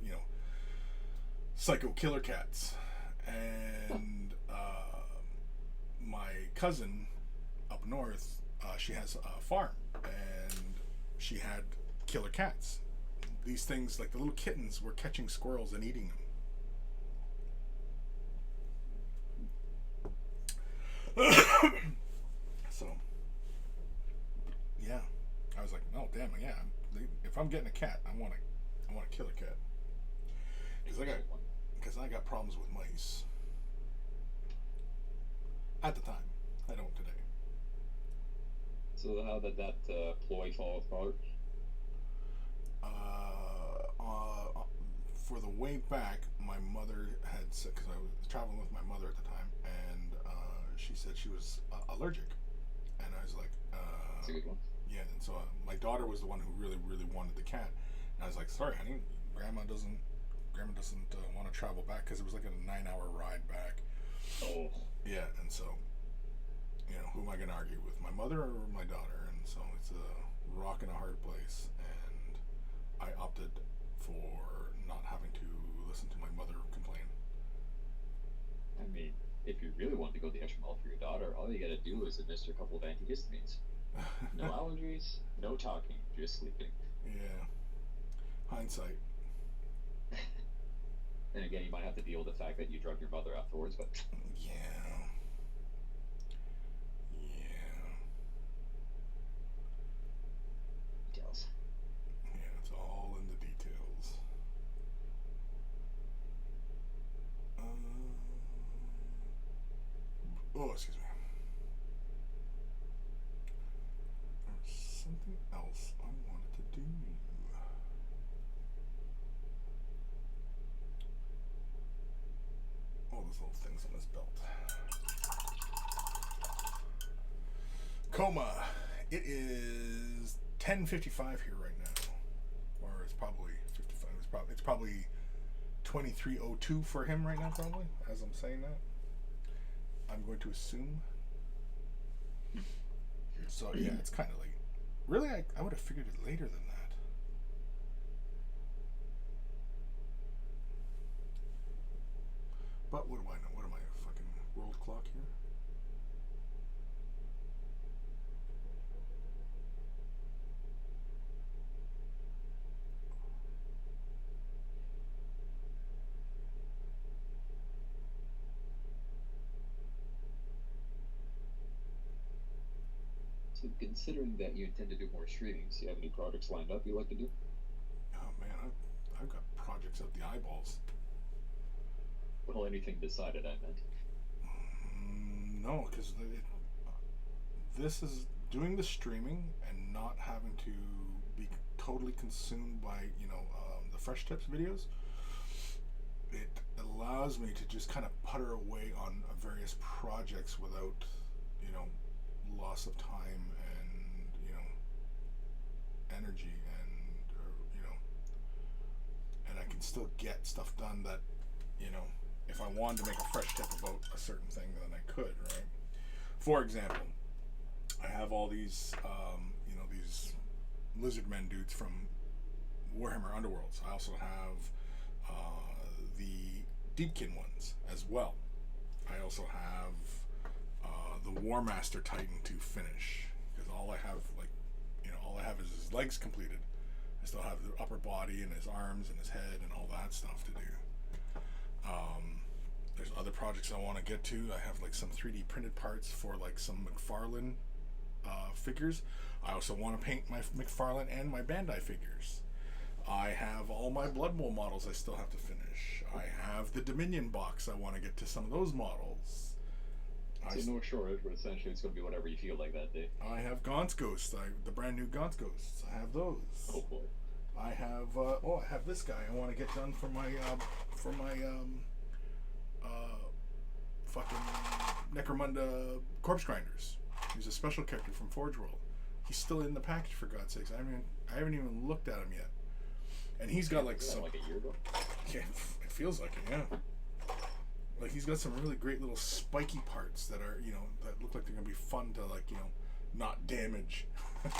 psycho killer cats. And my cousin up north, she has a farm, and she had killer cats. These things, like the little kittens, were catching squirrels and eating them. So, yeah, I was like, no, damn it, yeah. If I'm getting a cat, I want a killer cat, because I got problems with mice. At the time, I don't today. So how did that ploy fall apart? For the way back, my mother had said, because I was traveling with my mother at the time, and she said she was allergic, and I was like, That's a good one. yeah. And so my daughter was the one who really, really wanted the cat, and I was like, sorry, honey, grandma doesn't want to travel back, because it was like a 9-hour ride back. Oh. Yeah, and so, who am I going to argue with, my mother or my daughter? And so it's a rock and a hard place, and I opted for not having to listen to my mother complain. I mean, if you really want to go the extra mile for your daughter, all you gotta do is administer a couple of antihistamines. No allergies, no talking, just sleeping. Yeah. Hindsight. And again, you might have to deal with the fact that you drugged your mother afterwards, but Yeah. Yeah. details. Yeah, it's all in the details. Oh, excuse me. There was something else I wanted to do. All those little things on his belt. Coma. It is 10:55 here right now, or it's probably 55. It's probably 23:02 for him right now, probably. As I'm saying that, I'm going to assume. So yeah, it's kind of late. Really, I would have figured it later than that. But what do I know? What am I, a fucking world clock here? So considering that you intend to do more streamings, do you have any projects lined up you like to do? Oh man, I've got projects up the eyeballs. Well, anything decided, I meant. No, because this is doing the streaming and not having to be totally consumed by the Fresh Tips videos. It allows me to just kind of putter away on various projects without loss of time and energy and I can still get stuff done that if I wanted to make a fresh tip about a certain thing, then I could, right? For example, I have all these these lizard men dudes from Warhammer Underworlds. I also have the Deepkin ones as well. I also have the War Master Titan to finish, because all I have is his legs completed. I still have the upper body and his arms and his head and all that stuff to do. There's other projects I want to get to. I have like some 3D printed parts for like some McFarlane figures. I also want to paint my McFarlane and my Bandai figures. I have all my Blood Bowl models I still have to finish. I have the Dominion box. I want to get to some of those models. So no shortage, but essentially it's going to be whatever you feel like that day. I have Gaunt's Ghosts, the brand new Gaunt's Ghosts. I have those. Oh boy. I have I have this guy I want to get done for my fucking Necromunda Corpse Grinders. He's a special character from Forge World. He's still in the package, for God's sakes. I haven't even looked at him yet. And he's got like some, like a year ago. Yeah, it feels like it, yeah. Like he's got some really great little spiky parts that are, that look like they're gonna be fun to not damage.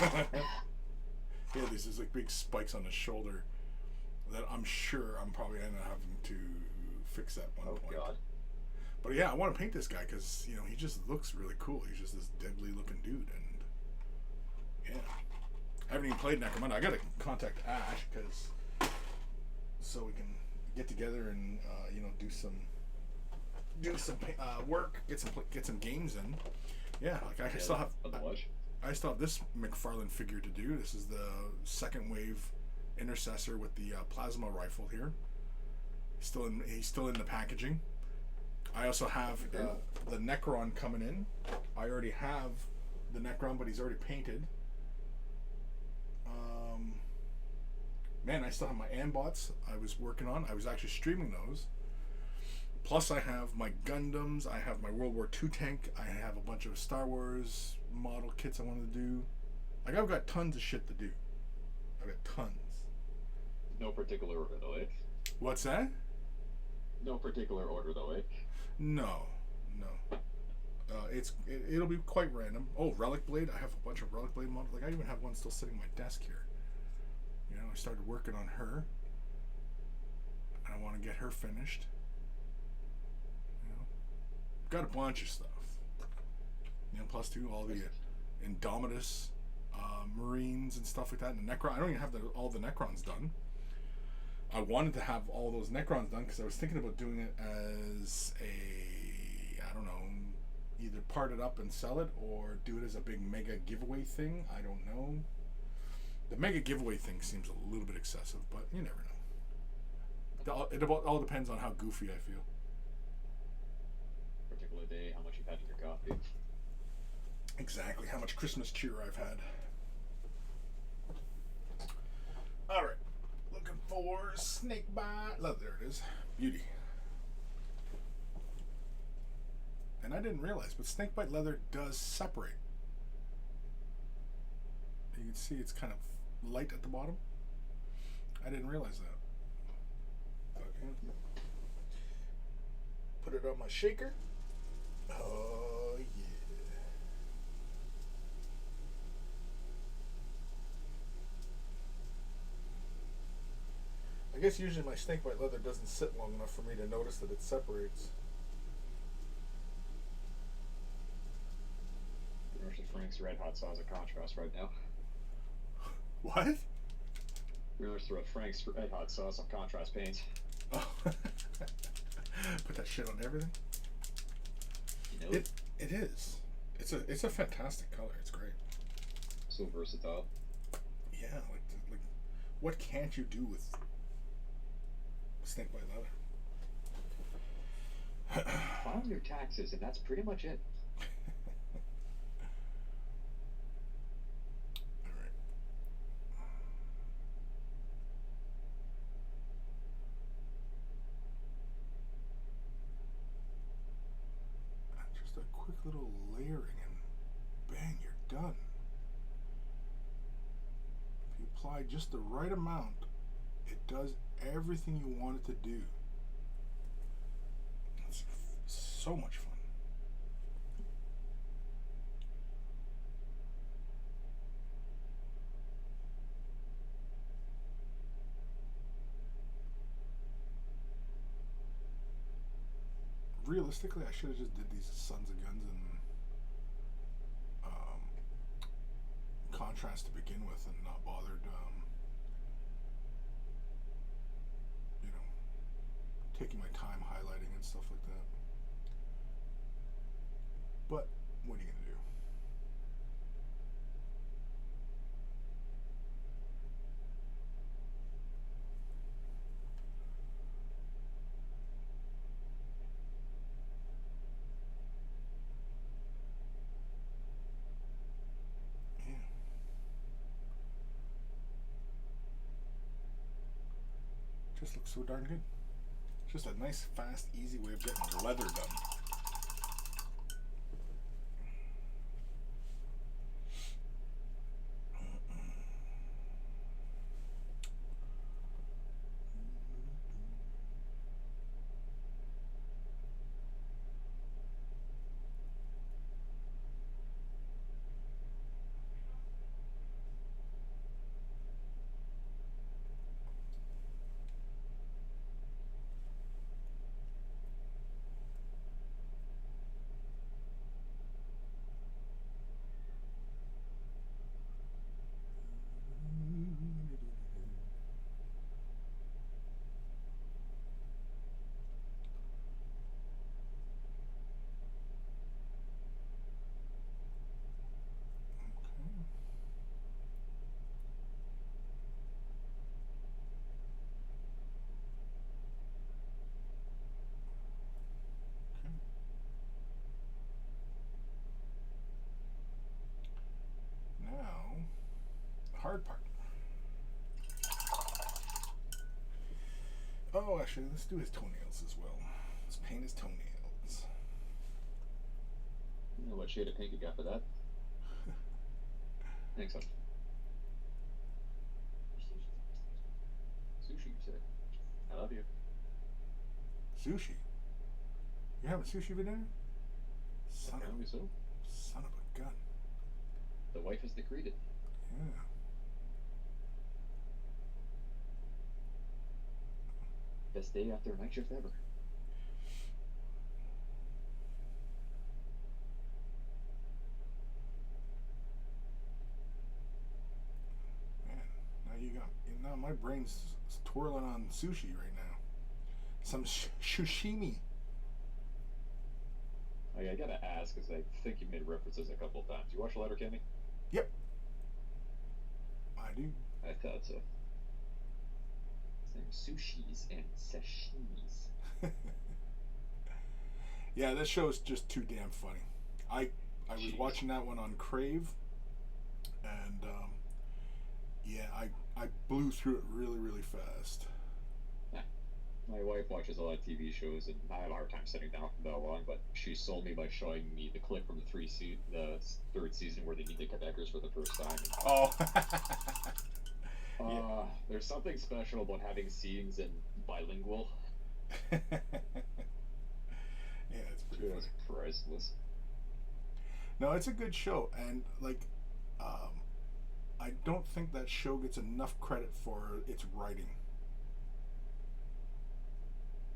Yeah, there's like big spikes on his shoulder that I'm sure I'm probably gonna have to fix at one point. God. But yeah, I want to paint this guy because he just looks really cool. He's just this deadly looking dude, and yeah, I haven't even played Necromunda. I gotta contact Ash so we can get together and do some work, get some games in. Yeah, like I still have this McFarlane figure to do. This is the second wave intercessor with the plasma rifle here. He's still in the packaging. I also have the Necron coming in. I already have the Necron, but he's already painted. Man, I still have my Ambots I was working on. I was actually streaming those. Plus, I have my Gundams. I have my World War II tank. I have a bunch of Star Wars model kits I wanted to do. Like, I've got tons of shit to do. I've got tons. No particular order, though, eh? What's that? No particular order, though, eh? No. It'll be quite random. Oh, Relic Blade. I have a bunch of Relic Blade models. Like, I even have one still sitting on my desk here. I started working on her. And I want to get her finished. Got a bunch of stuff. Plus too, all the Indomitus Marines and stuff like that. And the Necron. I don't even have all the Necrons done. I wanted to have all those Necrons done because I was thinking about doing it as I don't know, either part it up and sell it or do it as a big mega giveaway thing. I don't know. The mega giveaway thing seems a little bit excessive, but you never know. It all depends on how goofy I feel. Particular day, how much you've had in your coffee. Exactly, how much Christmas cheer I've had. Alright, looking for snakebite leather. There it is. Beauty. And I didn't realize, but snakebite leather does separate. You can see it's kind of light at the bottom. I didn't realize that. Okay. Put it on my shaker. Oh, yeah. I guess usually my snakebite leather doesn't sit long enough for me to notice that it separates. Versus Frank's red hot sauce of contrast right now. What? We were through Frank's red hot sauce of contrast paints. Oh. Put that shit on everything. You know it is. It's a fantastic color. It's great. So versatile. Yeah, like what can't you do with snakebite leather? File your taxes, and that's pretty much it. Just a quick little layering and bang, you're done. If you apply just the right amount, it does everything you want it to do. It's so much fun. Realistically, I should have just did these Sons of Guns and contrast to begin with and not bothered taking my time highlighting and stuff like that. But what are you gonna do? Yeah. Just looks so darn good. Just a nice, fast, easy way of getting leather done. Now, the hard part. Oh, actually, let's do his toenails as well. Let's paint his toenails. You know what shade of pink you got for that? Thanks, son. Sushi, you said. I love you. Sushi? You're having sushi for dinner? Son Apparently so. of a gun. The wife has decreed it. Yeah. Best day after a night shift ever. Man, now my brain's twirling on sushi right now. Some sashimi. I gotta ask, because I think you made references a couple of times. You watch Letterkenny? Yep. I do. I thought so. Some sushis and sashimis. Yeah, this show is just too damn funny. I was Jeez. watching that one on Crave, and yeah, I blew through it really, really fast. My wife watches a lot of TV shows, and I have a hard time sitting down for that long, but she sold me by showing me the clip from the third season where they meet the Quebecers for the first time. Oh. Yeah. There's something special about having scenes in bilingual. Yeah, it's pretty It was priceless. No, it's a good show, and like, I don't think that show gets enough credit for its writing.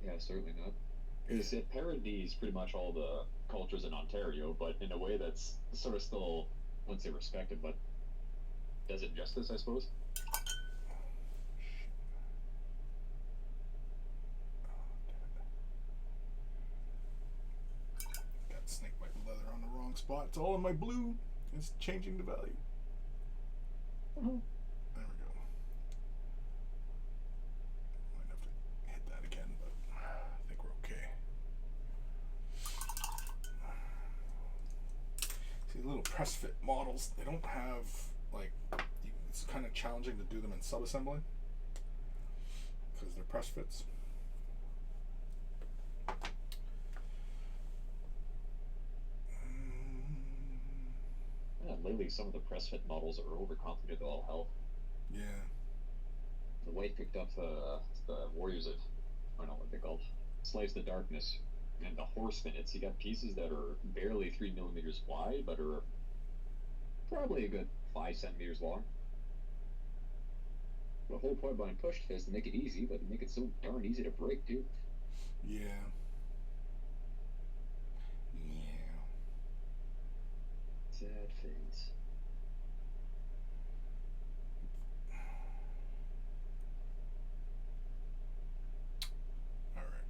Yeah, certainly not. Because it parodies pretty much all the cultures in Ontario, but in a way that's sort of still, I wouldn't say respected, but does it justice, I suppose. Got snake bite leather on the wrong spot. It's all in my blue. It's changing the value. Mm-hmm. There we go. Might have to hit that again, but I think we're okay. See, little press fit models, they don't have, like, it's kind of challenging to do them in sub-assembly because they're press fits. Yeah, lately some of the press fit models are overconfident to all hell. Yeah. The wife picked up the Warriors of, I don't know what they're called, Slaves of the Darkness, and the Horsemen. You got pieces that are barely 3 millimeters wide, but are probably a good 5 centimeters long. The whole point behind Push is to make it easy, but to make it so darn easy to break, too. Yeah. Yeah. Sad things. All right.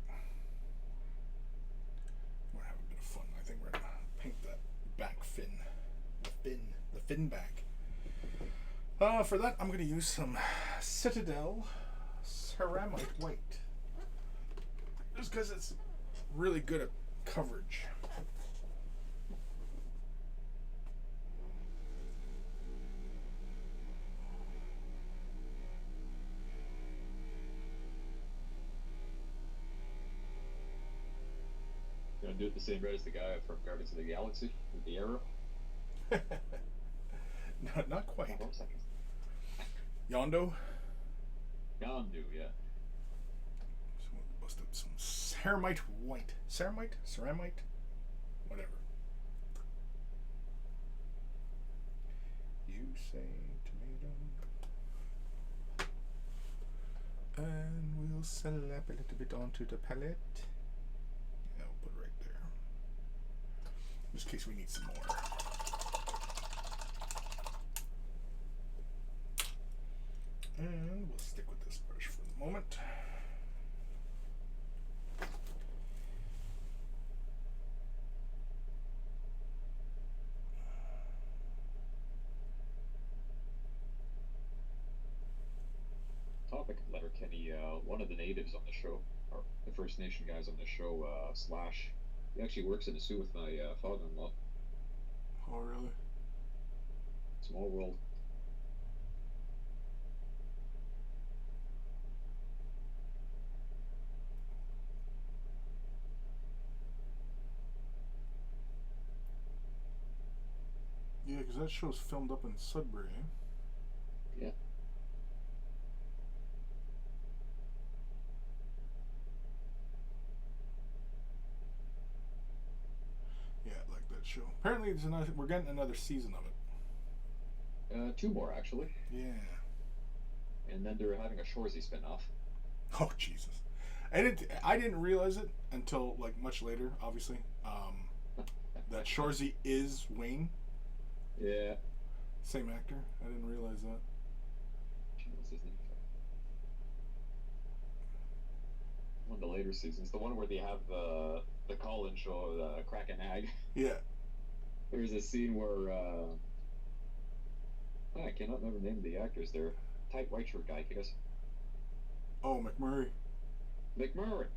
We're gonna have a bit of fun. I think we're gonna paint that back fin, the fin back. For that, I'm gonna use some Citadel Ceramite White, just because it's really good at coverage. You gonna do it the same way as the guy from Guardians of the Galaxy with the arrow? Not quite. 4 seconds. Yondo. Yondu, yeah. So we'll bust out some Ceramite White. Ceramite? Whatever. You say tomato. And we'll slap a little bit onto the palette. Yeah, we'll put it right there. Just in case we need some more. And we'll stick with this brush for the moment. Topic of Letterkenny, one of the natives on the show, or the First Nation guys on the show, Slash, he actually works in a zoo with my father-in-law. Oh, really? Small world. Yeah, because that show's filmed up in Sudbury, eh? Yeah. Yeah, I like that show. Apparently, we're getting another season of it. 2 more, actually. Yeah. And then they're having a Shorzy spin-off. Oh, Jesus. I didn't realize it until, like, much later, obviously. That Shorzy is Wayne. Yeah. Same actor. I didn't realize that. What's his name? of the later seasons, the one where they have the call-in show, the Kraken Hag. Yeah. There's a scene where I cannot remember the name of the actors there. Tight white shirt guy, I guess. Oh, McMurray. McMurray,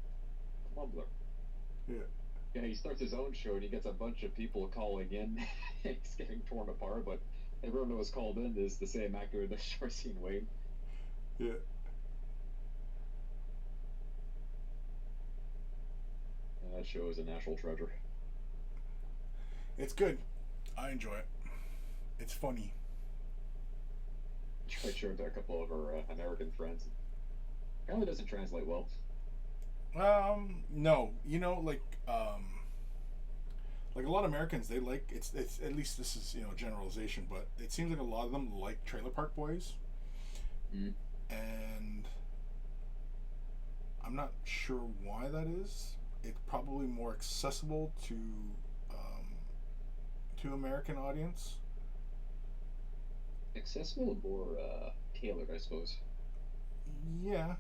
Mumbler. Yeah. Yeah, he starts his own show and he gets a bunch of people calling in. He's getting torn apart, but everyone that was called in is the same actor that we're seeing Wayne. Yeah. And that show is a national treasure. It's good. I enjoy it. It's funny. I showed it to a couple of our American friends. Apparently doesn't translate well. No. You know, like a lot of Americans, they like it's at least this is, you know, generalization, but it seems like a lot of them like Trailer Park Boys. Mm. And I'm not sure why that is. It's probably more accessible to American audience. Accessible or more tailored, I suppose. Yeah.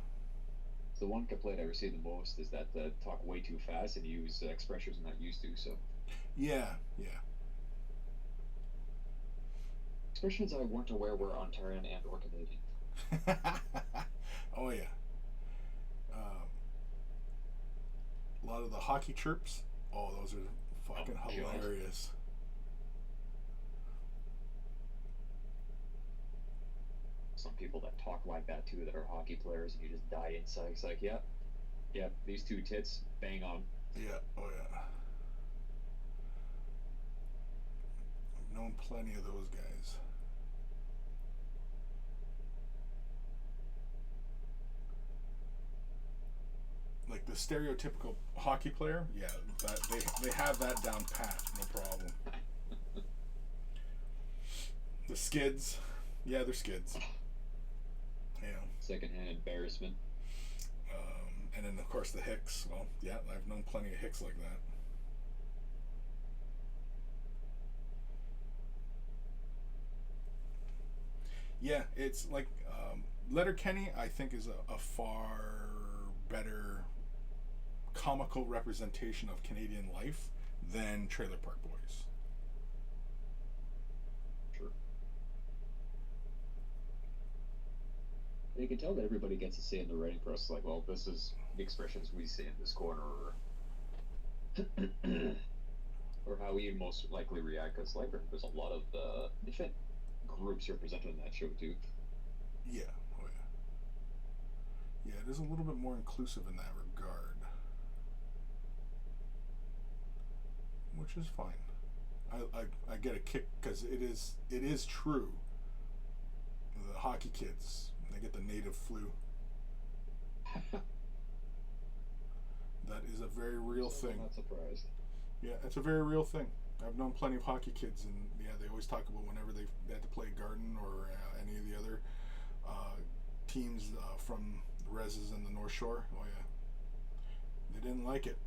The one complaint I receive the most is that talk way too fast and use expressions I'm not used to. So. Yeah. Expressions I weren't aware were Ontarian and or Canadian. Oh yeah. A lot of the hockey chirps. Oh, those are fucking hilarious. Some people that talk like that too, that are hockey players, and you just die inside. It's like, yeah, these two tits, bang on. Yeah. Oh yeah. I've known plenty of those guys. Like the stereotypical hockey player, yeah, that they have that down pat, no problem. The skids, yeah, they're skids. Yeah. Secondhand embarrassment. And then of course the hicks. Well, yeah, I've known plenty of hicks like that. Yeah, it's like Letterkenny, I think, is a far better comical representation of Canadian life than Trailer Park Boys. Sure. You can tell that everybody gets a say in the writing process. Like, well, this is the expressions we say in this corner, or how we most likely react. Because, like, there's a lot of different groups represented in that show too. Yeah. Oh yeah. Yeah, it is a little bit more inclusive in that regard, which is fine. I get a kick because it is true. The hockey kids, they get the native flu. That is a very real thing. I'm not surprised. Yeah, it's a very real thing. I've known plenty of hockey kids, and yeah, they always talk about whenever they had to play Garden or any of the other teams from the Reses and the North Shore. Oh yeah, they didn't like it.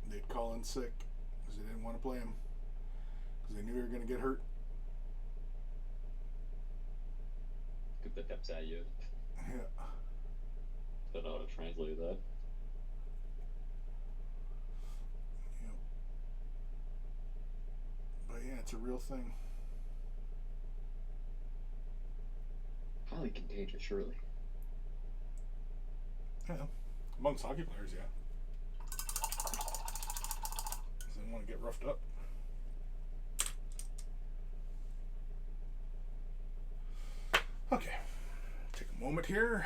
They'd call in sick because they didn't want to play them because they knew they were going to get hurt. Get the depths at you. Yeah. Don't know how to translate that. Yep. But yeah, it's a real thing. Highly contagious, surely. Yeah. Amongst hockey players, yeah. Because they want to get roughed up. Okay. Take a moment here.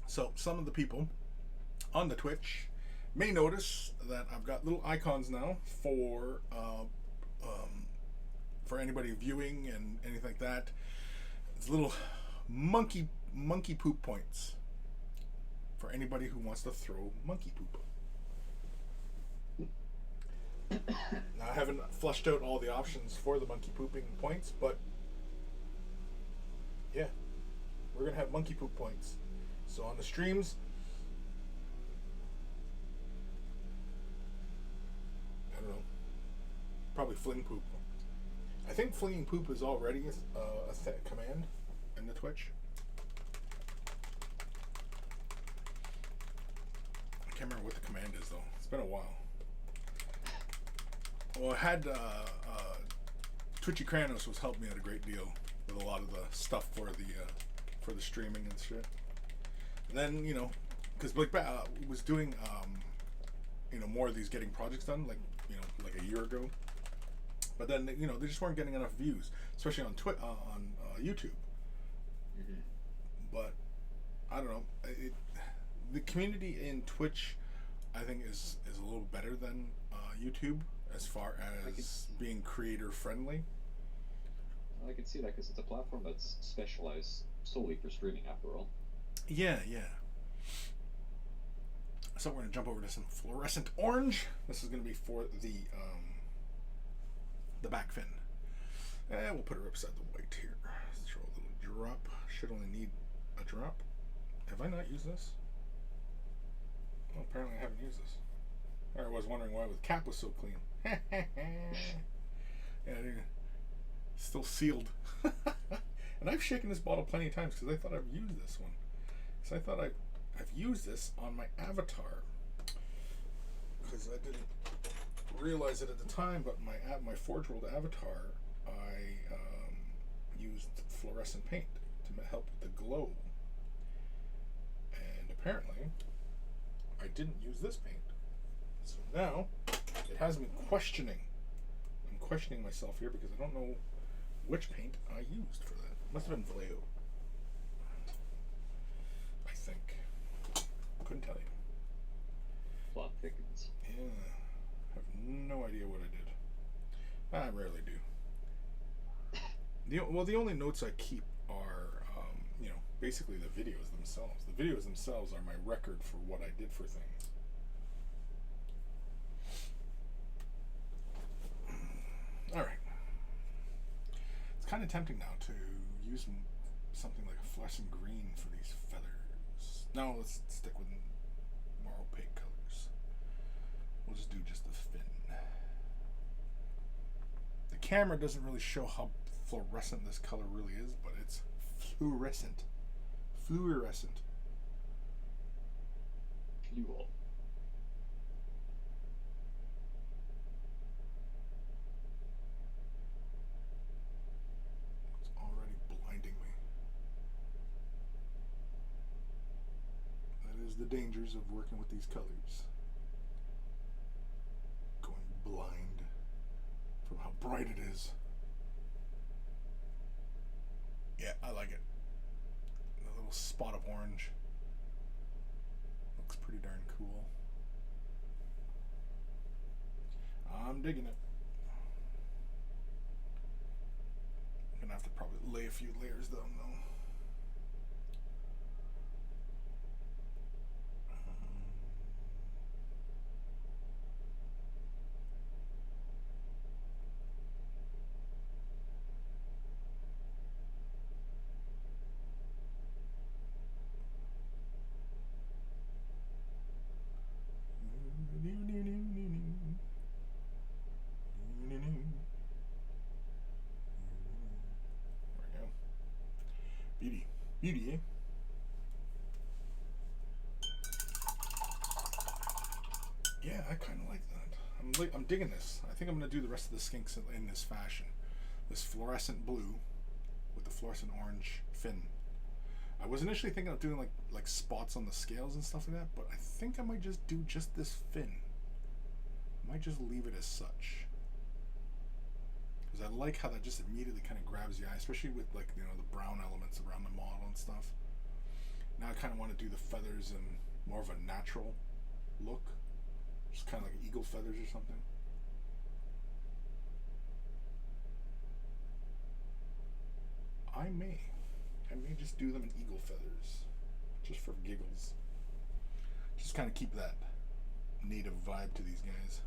So, some of the people on the Twitch may notice that I've got little icons now for anybody viewing and anything like that. It's little monkey poop points for anybody who wants to throw monkey poop. Now, I haven't flushed out all the options for the monkey pooping points, but yeah, we're gonna have monkey poop points. So on the streams, I don't know, probably fling poop. I think flinging poop is already a command in the Twitch. I can't remember what the command is though. It's been a while. Well, I had Twitchy Kranos was helping me out a great deal with a lot of the stuff for the streaming and shit. And then, you know, because Blake was doing you know, more of these getting projects done, like, you know, like a year ago. But then, you know, they just weren't getting enough views, especially on YouTube. Mm-hmm. But I don't know. The community in Twitch, I think, is a little better than YouTube as far as being creator friendly. I can see that because it's a platform that's specialized solely for streaming, after all. Yeah, yeah. So we're gonna jump over to some fluorescent orange. This is gonna be for the back fin. And we'll put her upside the white here. Let's throw a little drop. Should only need a drop. Have I not used this? Well, apparently I haven't used this. I was wondering why the cap was so clean. Yeah, still sealed. And I've shaken this bottle plenty of times because I thought I've used this one. So I thought I've used this on my avatar. Because I didn't realize it at the time, but my Forge World avatar, I used fluorescent paint to help with the glow. And apparently, I didn't use this paint. So now, it has me questioning. I'm questioning myself here because I don't know which paint I used for that. Must have been Vallejo. I think. Couldn't tell you. Plot thickens. Yeah. I have no idea what I did. I rarely do. The only notes I keep are, you know, basically the videos themselves. The videos themselves are my record for what I did for things. All right. It's kind of tempting now to use something like a fluorescent green for these feathers. No, let's stick with more opaque colors. We'll just do just the fin. The camera doesn't really show how fluorescent this color really is, but it's fluorescent. Fluorescent. Fluol. It's already blinding me. That is the dangers of working with these colors. Going blind from how bright it is. Yeah, I like it. The little spot of orange. Looks pretty darn cool. I'm digging it. I'm gonna have to probably lay a few layers down though. Beauty, eh? Yeah, I kind of like that. I'm digging this. I think I'm going to do the rest of the skinks in this fashion. This fluorescent blue with the fluorescent orange fin. I was initially thinking of doing like spots on the scales and stuff like that, but I think I might just do just this fin. I might just leave it as such. Because I like how that just immediately kind of grabs the eye, especially with, like, you know, the brown elements around the model and stuff. Now I kind of want to do the feathers in more of a natural look, just kind of like eagle feathers or something. I may just do them in eagle feathers, just for giggles. Just kind of keep that native vibe to these guys.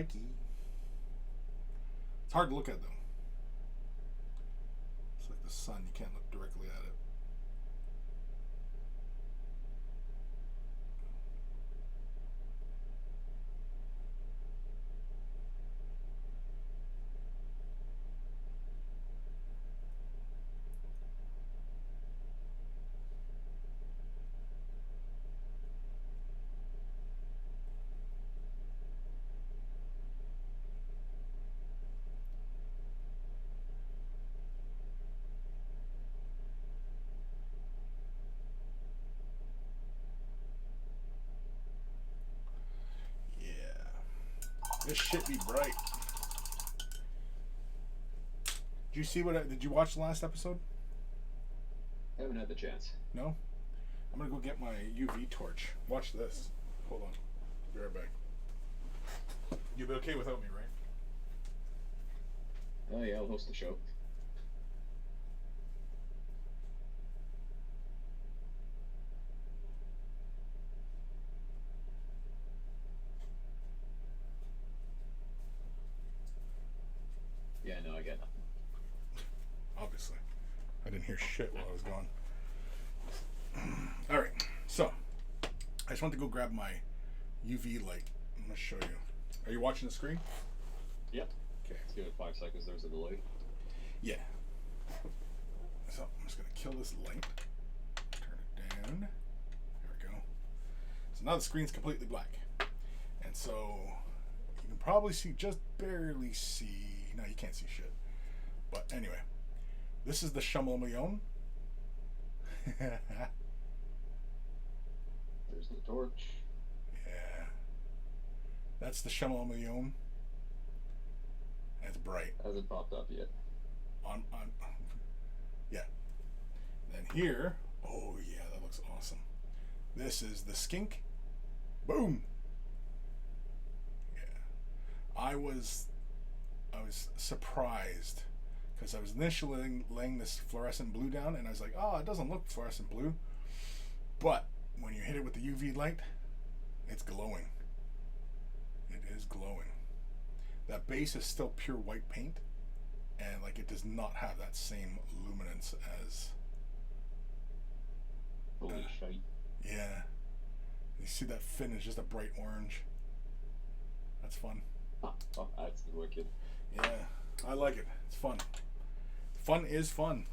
likey. It's hard to look at though. It's like the sun. You can't look directly at it. This shit be bright. Did you see did you watch the last episode? I haven't had the chance. No? I'm gonna go get my UV torch. Watch this. Hold on. Be right back. You'll be okay without me, right? Oh yeah, I'll host the show. Yeah, no, I get nothing. Obviously. I didn't hear shit while I was gone. Alright, so I just want to go grab my UV light. I'm gonna show you. Are you watching the screen? Yep. Okay. Let's give it 5 seconds, there's a delay. Yeah. So I'm just gonna kill this light. Turn it down. There we go. So now the screen's completely black. And so you can probably see, just barely see. No, you can't see shit. But anyway, this is the Chamalomilion. There's the torch. Yeah. That's the Chamalomilion. It's bright. Hasn't popped up yet. Yeah. Then here, oh yeah, that looks awesome. This is the skink. Boom. Yeah. I was surprised because I was initially laying this fluorescent blue down and I was like, oh, it doesn't look fluorescent blue. But when you hit it with the UV light, it's glowing. It is glowing. That base is still pure white paint, and like it does not have that same luminance as. Holy shite. Yeah. You see that fin is just a bright orange. That's fun. Oh, that's wicked. Yeah, I like it. It's fun. Fun is fun.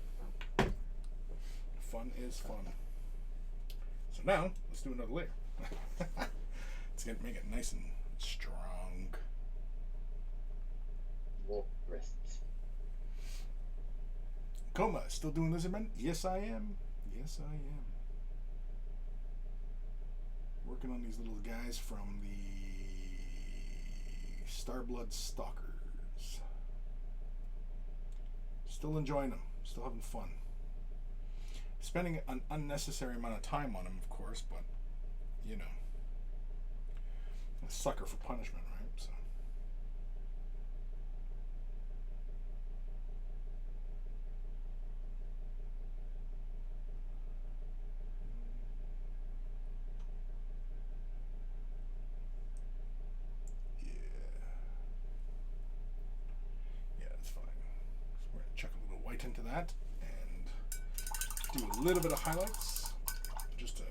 Fun is fun. So now, let's do another layer. Let's make it nice and strong. More wrists. Coma, still doing Lizardman? Yes, I am. Yes, I am. Working on these little guys from the Starblood Stalkers. Still enjoying them. Still having fun. Spending an unnecessary amount of time on them, of course, but, you know. A sucker for punishment, right? So. Into that and do a little bit of highlights just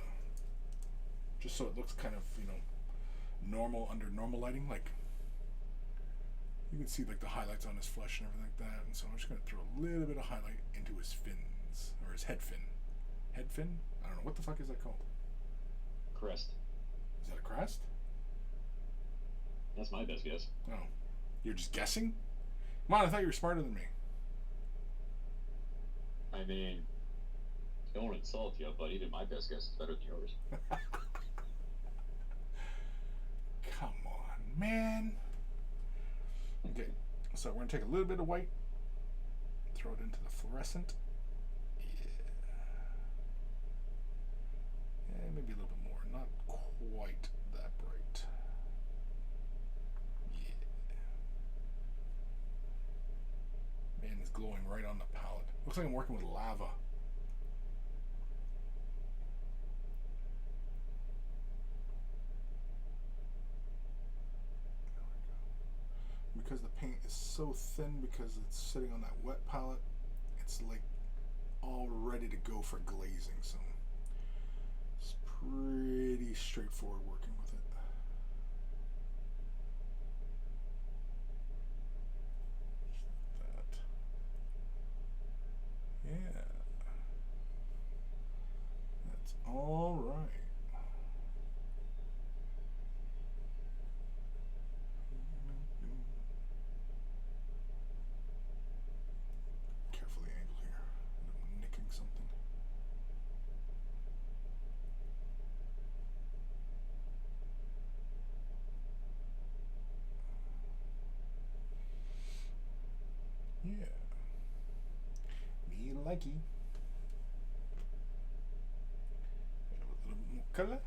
so it looks kind of, you know, normal under normal lighting. Like you can see like the highlights on his flesh and everything like that. And so I'm just going to throw a little bit of highlight into his fins, or his head fin. Head fin? I don't know, what the fuck is that called? Crest. Is that a crest? That's my best guess. Oh, you're just guessing? Come on, I thought you were smarter than me. I mean, don't insult you, but even my best guess is better than yours. Come on, man. Okay, so we're going to take a little bit of white, throw it into the fluorescent. Yeah, maybe a little bit more, not quite that bright. Yeah. Man, it's glowing right on the palette. Looks like I'm working with lava. There we go. because the paint is so thin because it's sitting on that wet palette, it's like all ready to go for glazing. So it's pretty straightforward working with it. That. Yeah. That's all right. Carefully angle here. I'm nicking something. Yeah. Me likey. A little more color.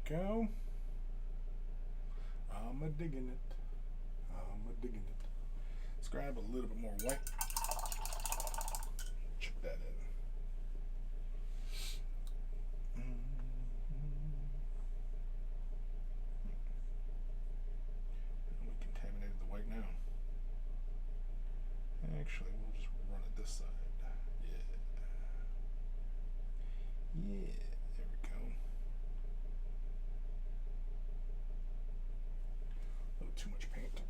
Go. I'm a digging it. I'm a digging it. Let's grab a little bit more white. Check that in. We contaminated the white now. Actually, we'll just run it this side. Yeah. Yeah. There we go. A little too much paint.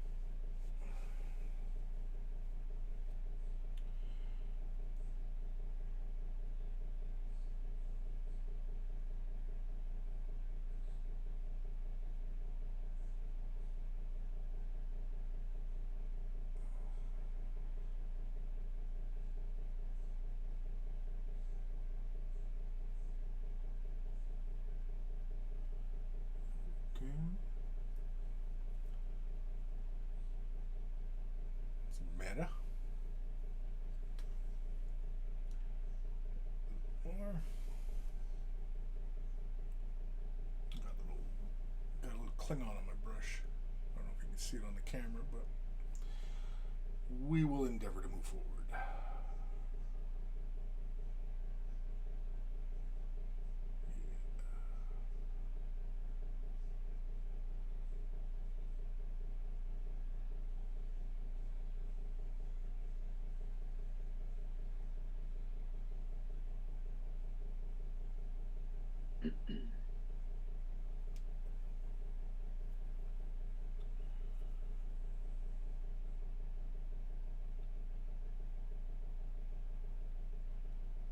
Okay. It's better. More. Got a little Klingon on my brush. I don't know if you can see it on the camera, but we will endeavor to move forward.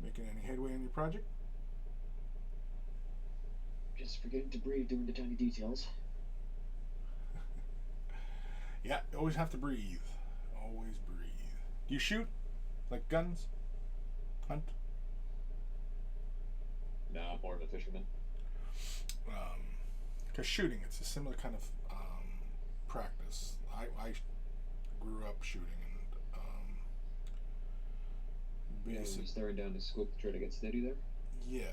Making any headway on your project? Just forgetting to breathe doing the tiny details. Yeah, you always have to breathe. Always breathe. Do you shoot? Like guns? Hunt? Nah, I'm more of a fisherman. Because shooting, it's a similar kind of practice. I grew up shooting and Yeah, you're staring down the scope to try to get steady there? yeah.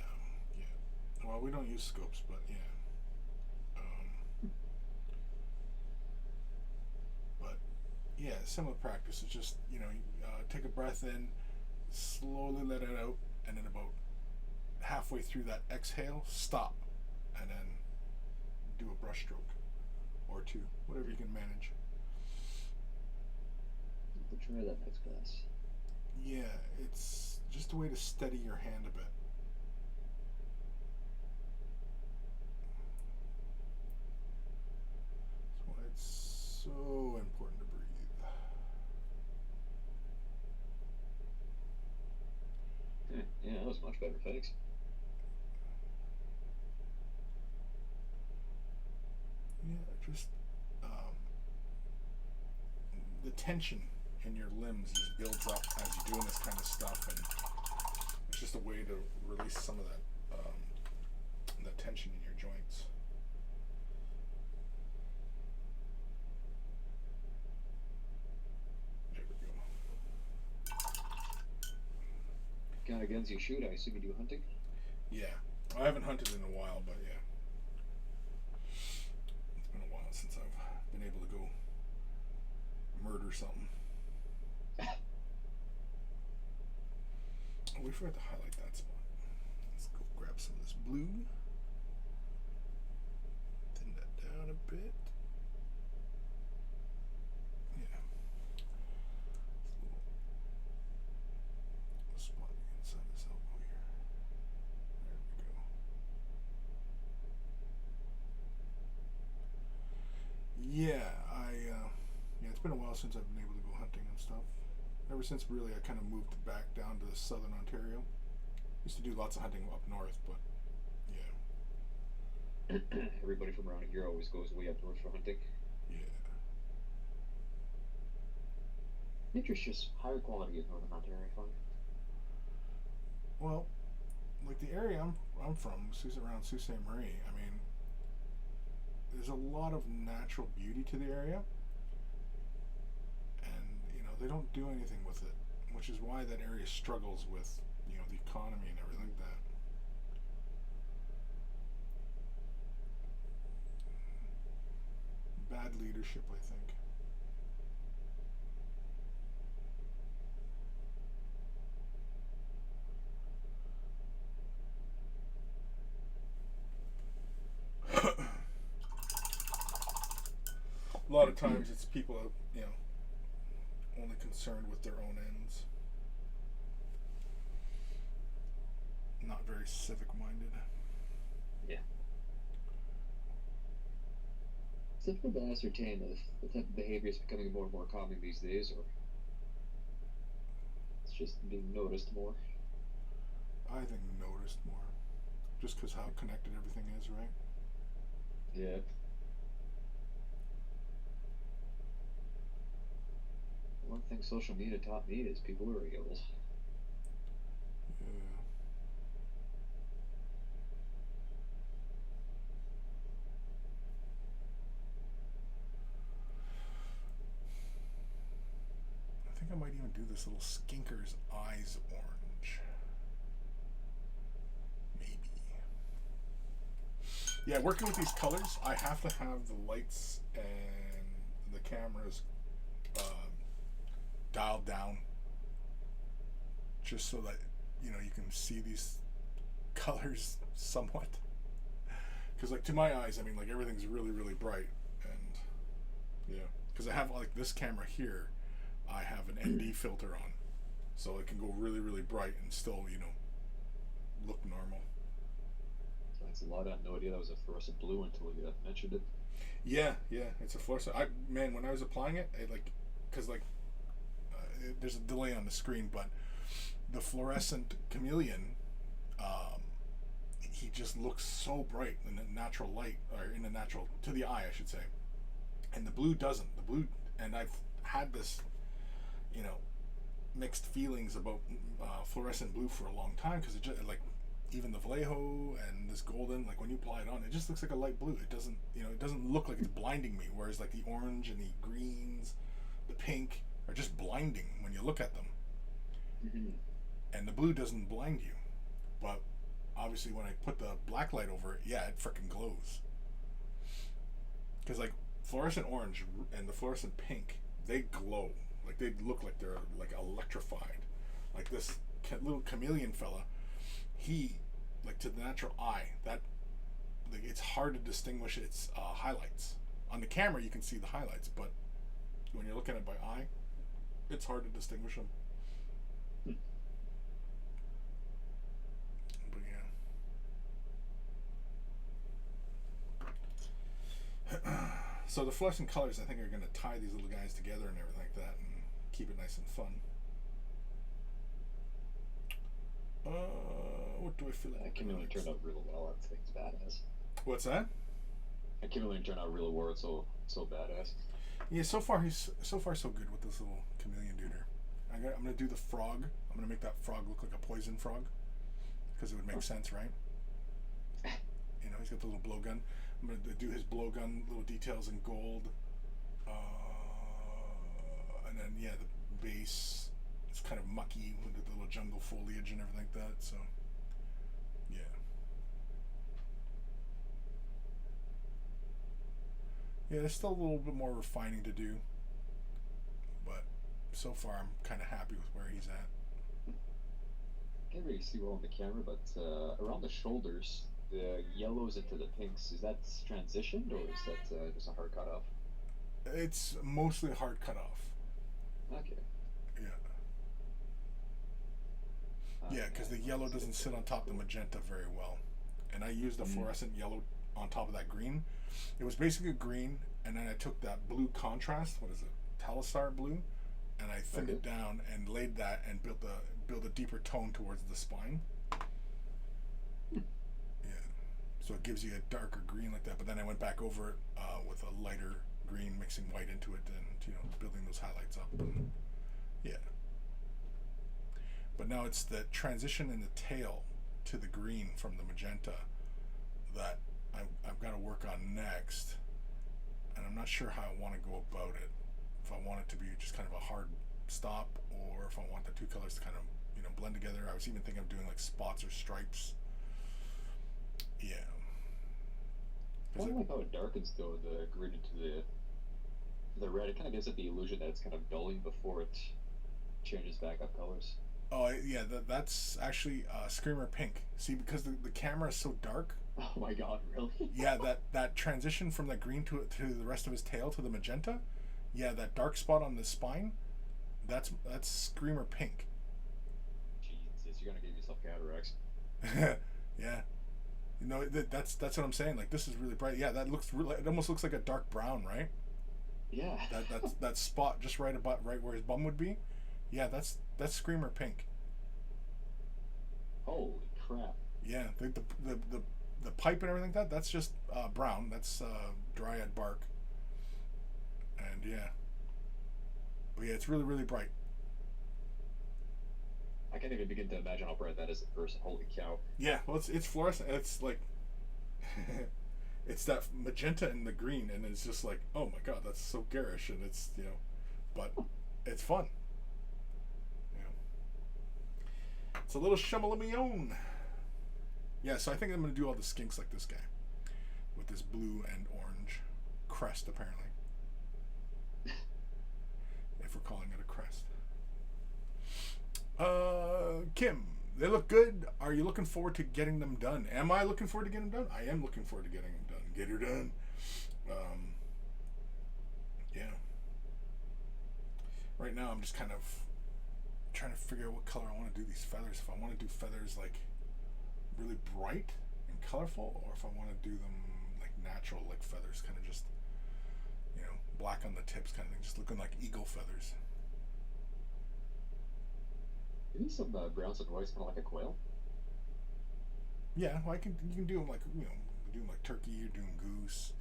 Well, we don't use scopes, but yeah. But yeah, similar practice. It's just, take a breath in, slowly let it out, and then about halfway through that exhale, stop, and then do a brush stroke or two, whatever you can manage. We'll try that next class. Yeah, it's just a way to steady your hand a bit. That's why it's so important to breathe. Yeah, that was much better, thanks. Yeah, just the tension in your limbs just builds up as you're doing this kind of stuff, and it's just a way to release some of that tension in your joints. There we go. guns you shoot, I assume you do hunting? Yeah. I haven't hunted in a while, but yeah. It's been a while since I've been able to go murder something. Oh, we forgot to highlight that spot. Let's go grab some of this blue. Thin that down a bit. Yeah. This little spot inside this elbow here. There we go. Yeah, it's been a while since I've been able to go hunting and stuff. Ever since really I kind of moved back down to southern Ontario. Used to do lots of hunting up north, but yeah. Everybody from around here always goes way up north for hunting. Yeah. I think there's just higher quality in northern Ontario, I find. Well, like the area I'm from, around Sault Ste. Marie, I mean, there's a lot of natural beauty to the area. And, they don't do anything with it, which is why that area struggles with, the economy and everything like that. Bad leadership, I think. A lot of times it's people, only concerned with their own ends. Not very civic-minded. Yeah. Is it difficult to ascertain if the type of behavior is becoming more and more common these days, or it's just being noticed more? I think noticed more. Just because how connected everything is, right? Yeah. One thing social media taught me is people are a-holes. Yeah. I think I might even do this little skinker's eyes orange. Maybe. Yeah, working with these colors, I have to have the lights and the cameras dialed down, just so that you can see these colors somewhat. Because like to my eyes, I mean, like everything's really really bright, and yeah, because I have like this camera here, I have an ND filter on, so it can go really really bright and still look normal. Thanks a lot. I had no idea that was a fluorescent blue until you mentioned it. Yeah, it's a fluorescent. When I was applying it, because there's a delay on the screen, but the fluorescent chameleon, he just looks so bright in the natural light, or in the natural, to the eye I should say, and the blue doesn't. The blue, and I've had this, mixed feelings about fluorescent blue for a long time, because it just, like, even the Vallejo and this golden, like when you apply it on, it just looks like a light blue. It doesn't, it doesn't look like it's blinding me, whereas like the orange and the greens, the pink, are just blinding when you look at them. Mm-hmm. And the blue doesn't blind you, but obviously when I put the black light over it, yeah, it freaking glows. Because like fluorescent orange and the fluorescent pink, they glow, like they look like they're like electrified. Like this little chameleon fella, he, like to the natural eye, that like it's hard to distinguish its highlights. On the camera you can see the highlights, but when you're looking at it by eye, it's hard to distinguish them. But yeah. So the fluorescent colors, I think, are going to tie these little guys together and everything like that, and keep it nice and fun. What do I feel like? That chameleon turned out really well. That thing's badass. What's that? That chameleon turned out really well. It's so badass. Yeah, so far so good with this little chameleon duder. I'm gonna do the frog. I'm gonna make that frog look like a poison frog, because it would make sense, right? He's got the little blowgun. I'm gonna do his blowgun little details in gold, and then the base is kind of mucky with the little jungle foliage and and everything like that. So, yeah. Yeah, there's still a little bit more refining to do, but so far I'm kind of happy with where he's at. Can't really see well on the camera, but around the shoulders, the yellows into the pinks, is that transitioned or is that just a hard cut off? It's mostly hard cut off. Okay. Yeah. Yeah, because the yellow doesn't sit on top of the magenta very well. And I used a fluorescent yellow on top of that green. It was basically green, and then I took that blue contrast, what is it, Talistar blue, and I thinned it down and laid that and built a deeper tone towards the spine. Yeah. So it gives you a darker green like that, but then I went back over it with a lighter green, mixing white into it, and building those highlights up. And, yeah. But now it's the transition in the tail to the green from the magenta that I've got to work on next, and I'm not sure how I want to go about it. If I want it to be just kind of a hard stop, or if I want the two colors to kind of blend together. I was even thinking of doing like spots or stripes. Yeah. I like how it darkens though the green into the red. It kind of gives it the illusion that it's kind of dulling before it changes back up colors. Oh yeah, that's actually Screamer Pink. See, because the camera is so dark. Oh my god, really? Yeah, that transition from the green to the rest of his tail to the magenta. Yeah, that dark spot on the spine. That's Screamer Pink. Jesus, you're gonna give yourself cataracts. Yeah. That's what I'm saying. Like, this is really bright. Yeah, that looks really. It almost looks like a dark brown, right? Yeah. That spot just right where his bum would be. Yeah, that's Screamer Pink. Holy crap. Yeah, the pipe and everything like that's just brown. That's dryad bark. And yeah. But yeah, it's really, really bright. I can't even begin to imagine how bright that is in person. Holy cow. Yeah, well, it's fluorescent. It's like it's that magenta and the green, and it's just like, oh my god, that's so garish, and it's but it's fun. It's a little Chamalamion. Yeah, so I think I'm gonna do all the skinks like this guy, with this blue and orange crest apparently. If we're calling it a crest. Kim, they look good. Are you looking forward to getting them done? Am I looking forward to getting them done? I am looking forward to getting them done. Get her done. Yeah. Right now, I'm just kind of trying to figure out what color I want to do these feathers. If I want to do feathers like really bright and colorful, or if I want to do them like natural, like feathers, kind of just black on the tips, kind of thing, just looking like eagle feathers. Maybe some browns and whites, kind of like a quail. Yeah, well, you can do them like do them like turkey. You're doing goose.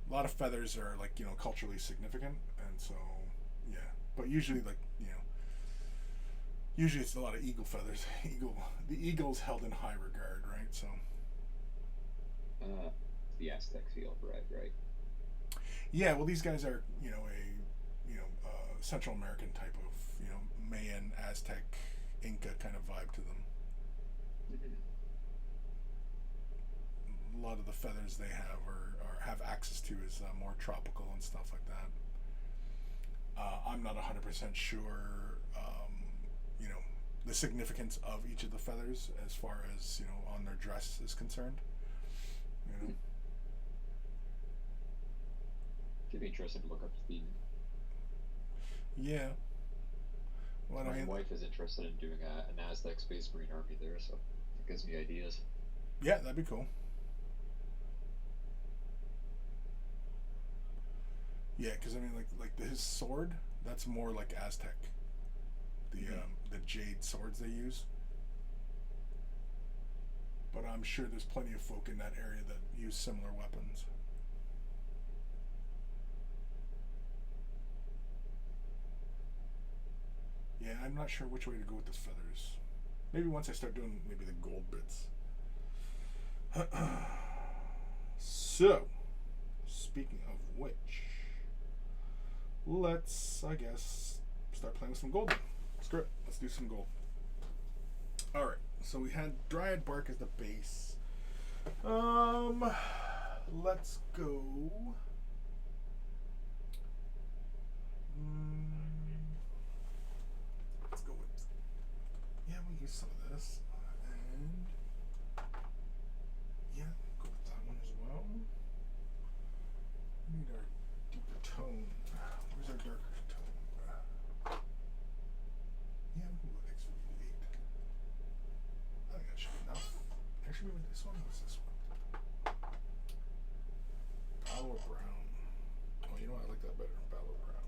A lot of feathers are like culturally significant, and so yeah. But usually usually it's a lot of eagle feathers. The eagle's held in high regard, right? So. The Aztec feel, right. Yeah, well, these guys are Central American type of Mayan, Aztec, Inca kind of vibe to them. A lot of the feathers they have or have access to is more tropical and stuff like that. I'm not 100% sure the significance of each of the feathers as far as on their dress is concerned. Should be interesting to look up Sweden. Yeah. Well, My wife is interested in doing an Aztec Space Marine army there, so it gives me ideas. Yeah, that'd be cool. Yeah, because I mean, like his sword, that's more like Aztec. The jade swords they use. But I'm sure there's plenty of folk in that area that use similar weapons. Yeah, I'm not sure which way to go with the feathers. Maybe once I start doing maybe the gold bits. So, speaking of which, let's, I guess, start playing with some gold. Screw it, let's do some gold. All right. So we had Dryad bark as the base. Let's go. Let's go with. Yeah, we'll use some of this, and yeah, go with that one as well. We need our deeper tone. Where's our darker tone? Yeah, we'll go with XV8. I think that should be enough. Actually, maybe this one. What's this one? Battle Brown. Oh, you know what? I like that better. Battle Brown.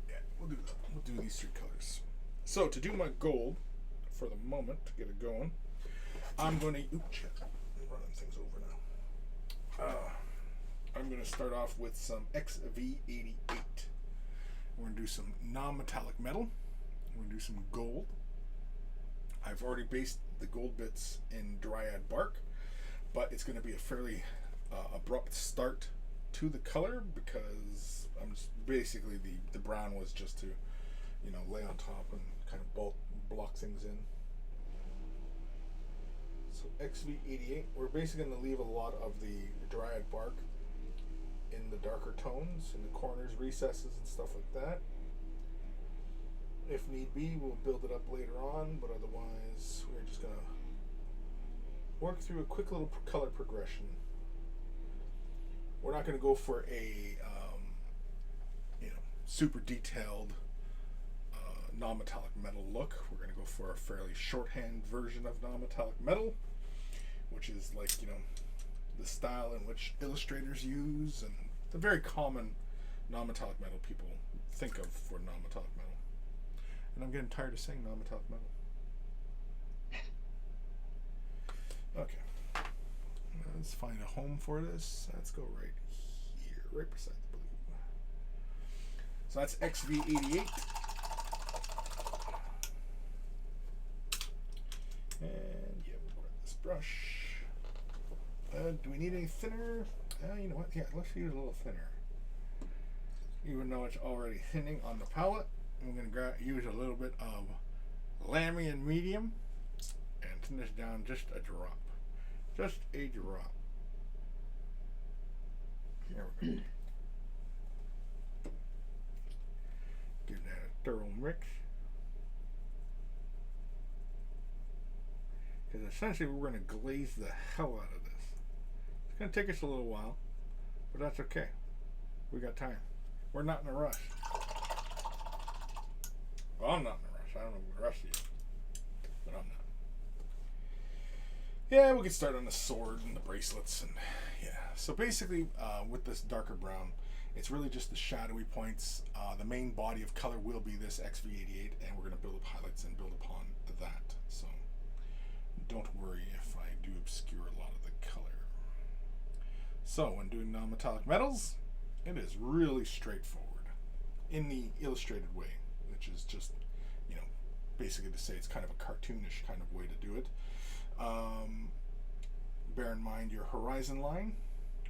Yeah, we'll do that. We'll do these three colors. So to do my gold, for the moment, to get it going, I'm going to. Ooh, shit! I'm running things over now. I'm going to start off with some XV88. We're going to do some non-metallic metal. We're going to do some gold. I've already based the gold bits in Dryad bark, but it's going to be a fairly abrupt start to the color because I'm just basically the brown was just to, you know, lay on top and kind of block things in. So XV88, we're basically going to leave a lot of the Dryad bark in the darker tones, in the corners, recesses, and stuff like that. If need be, we'll build it up later on, but otherwise, we're just going to work through a quick little color progression. We're not going to go for a, super detailed non-metallic metal look. We're going to go for a fairly shorthand version of non-metallic metal, which is like, the style in which illustrators use and the very common non-metallic metal people think of for non-metallic metal. And I'm getting tired of saying non-metallic metal. Okay. Let's find a home for this. Let's go right here, right beside the blue. So that's XV88. And yeah, we'll grab this brush. Do we need any thinner? You know what? Yeah, let's use a little thinner. Even though it's already thinning on the palette, I'm going to use a little bit of Lamian medium and thin this down just a drop. Just a drop. There we go. Give that a thorough mix. Because essentially we're going to glaze the hell out of this. It's going to take us a little while, but that's okay. We got time. We're not in a rush. Well, I'm not in a rush. I don't know what the rest of you, but I'm not. Yeah, we can start on the sword and the bracelets, and yeah. So basically, with this darker brown, it's really just the shadowy points. The main body of color will be this XV88, and we're going to build up highlights and build upon that. So don't worry if I do obscure a lot of the color. So when doing non-metallic metals, it is really straightforward in the illustrated way, which is just, basically to say it's kind of a cartoonish kind of way to do it. Bear in mind your horizon line,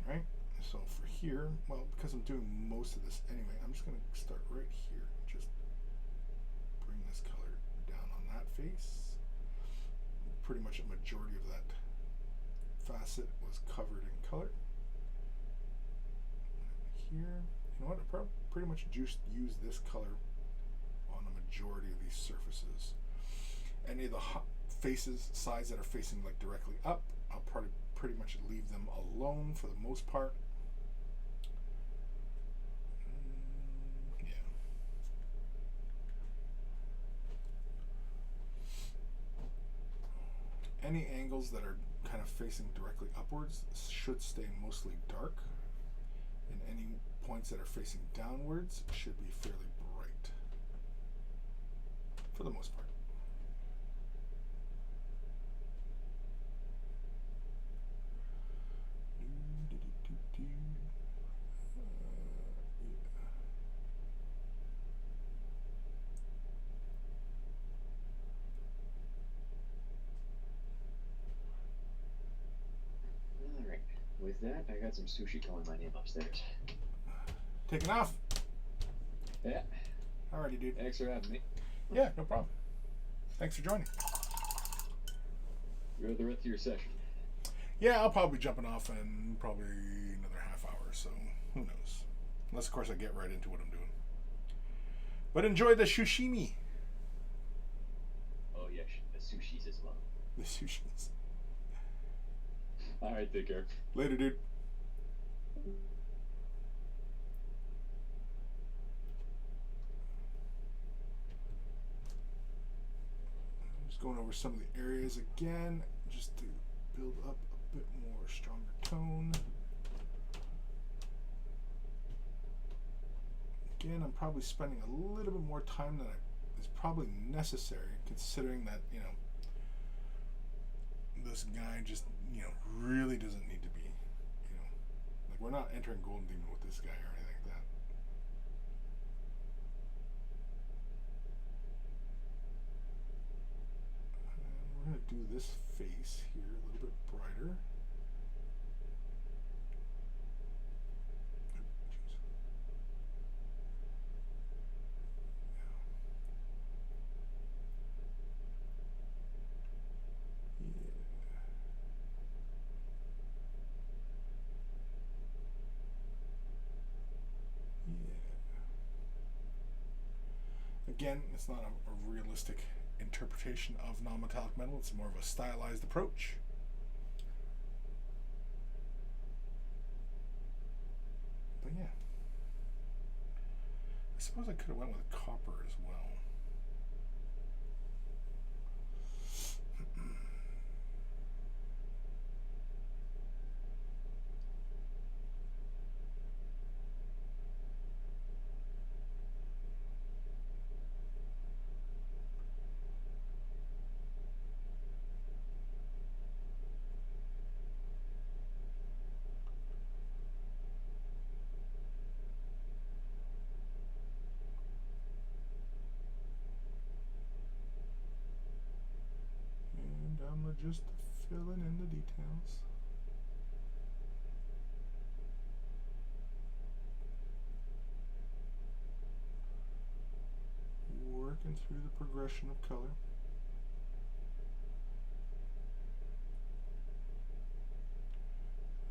right? So for here, well, because I'm doing most of this anyway, I'm just going to start right here. Just bring this color down on that face. Pretty much a majority of that facet was covered in color. Here, you know what? I pretty much just use this color on a majority of these surfaces. Any of the faces, sides that are facing like directly up, I'll probably pretty much leave them alone for the most part. Yeah. Any angles that are kind of facing directly upwards should stay mostly dark, and any points that are facing downwards should be fairly bright for the most part. Alright, with that, I got some sushi calling my name upstairs. Taking off? Yeah. Alrighty, dude. Thanks for having me. Yeah, no problem. Thanks for joining. You're the rest of your session. Yeah, I'll probably be jumping off in probably another half hour, so who knows. Unless, of course, I get right into what I'm doing. But enjoy the sushimi. Oh, yeah, the sushis as well. The sushis. Alright, take care. Later, dude. Just going over some of the areas again, just to build up a bit more stronger tone. Again, I'm probably spending a little bit more time than is probably necessary, considering that, you know, this guy just, you know, really doesn't need to be, you know, like, we're not entering Golden Demon with this guy or anything like that. And we're going to do this face here a little bit brighter. Again, it's not a realistic interpretation of non-metallic metal. It's more of a stylized approach. But yeah, I suppose I could have went with copper as well. I'm just filling in the details. Working through the progression of color.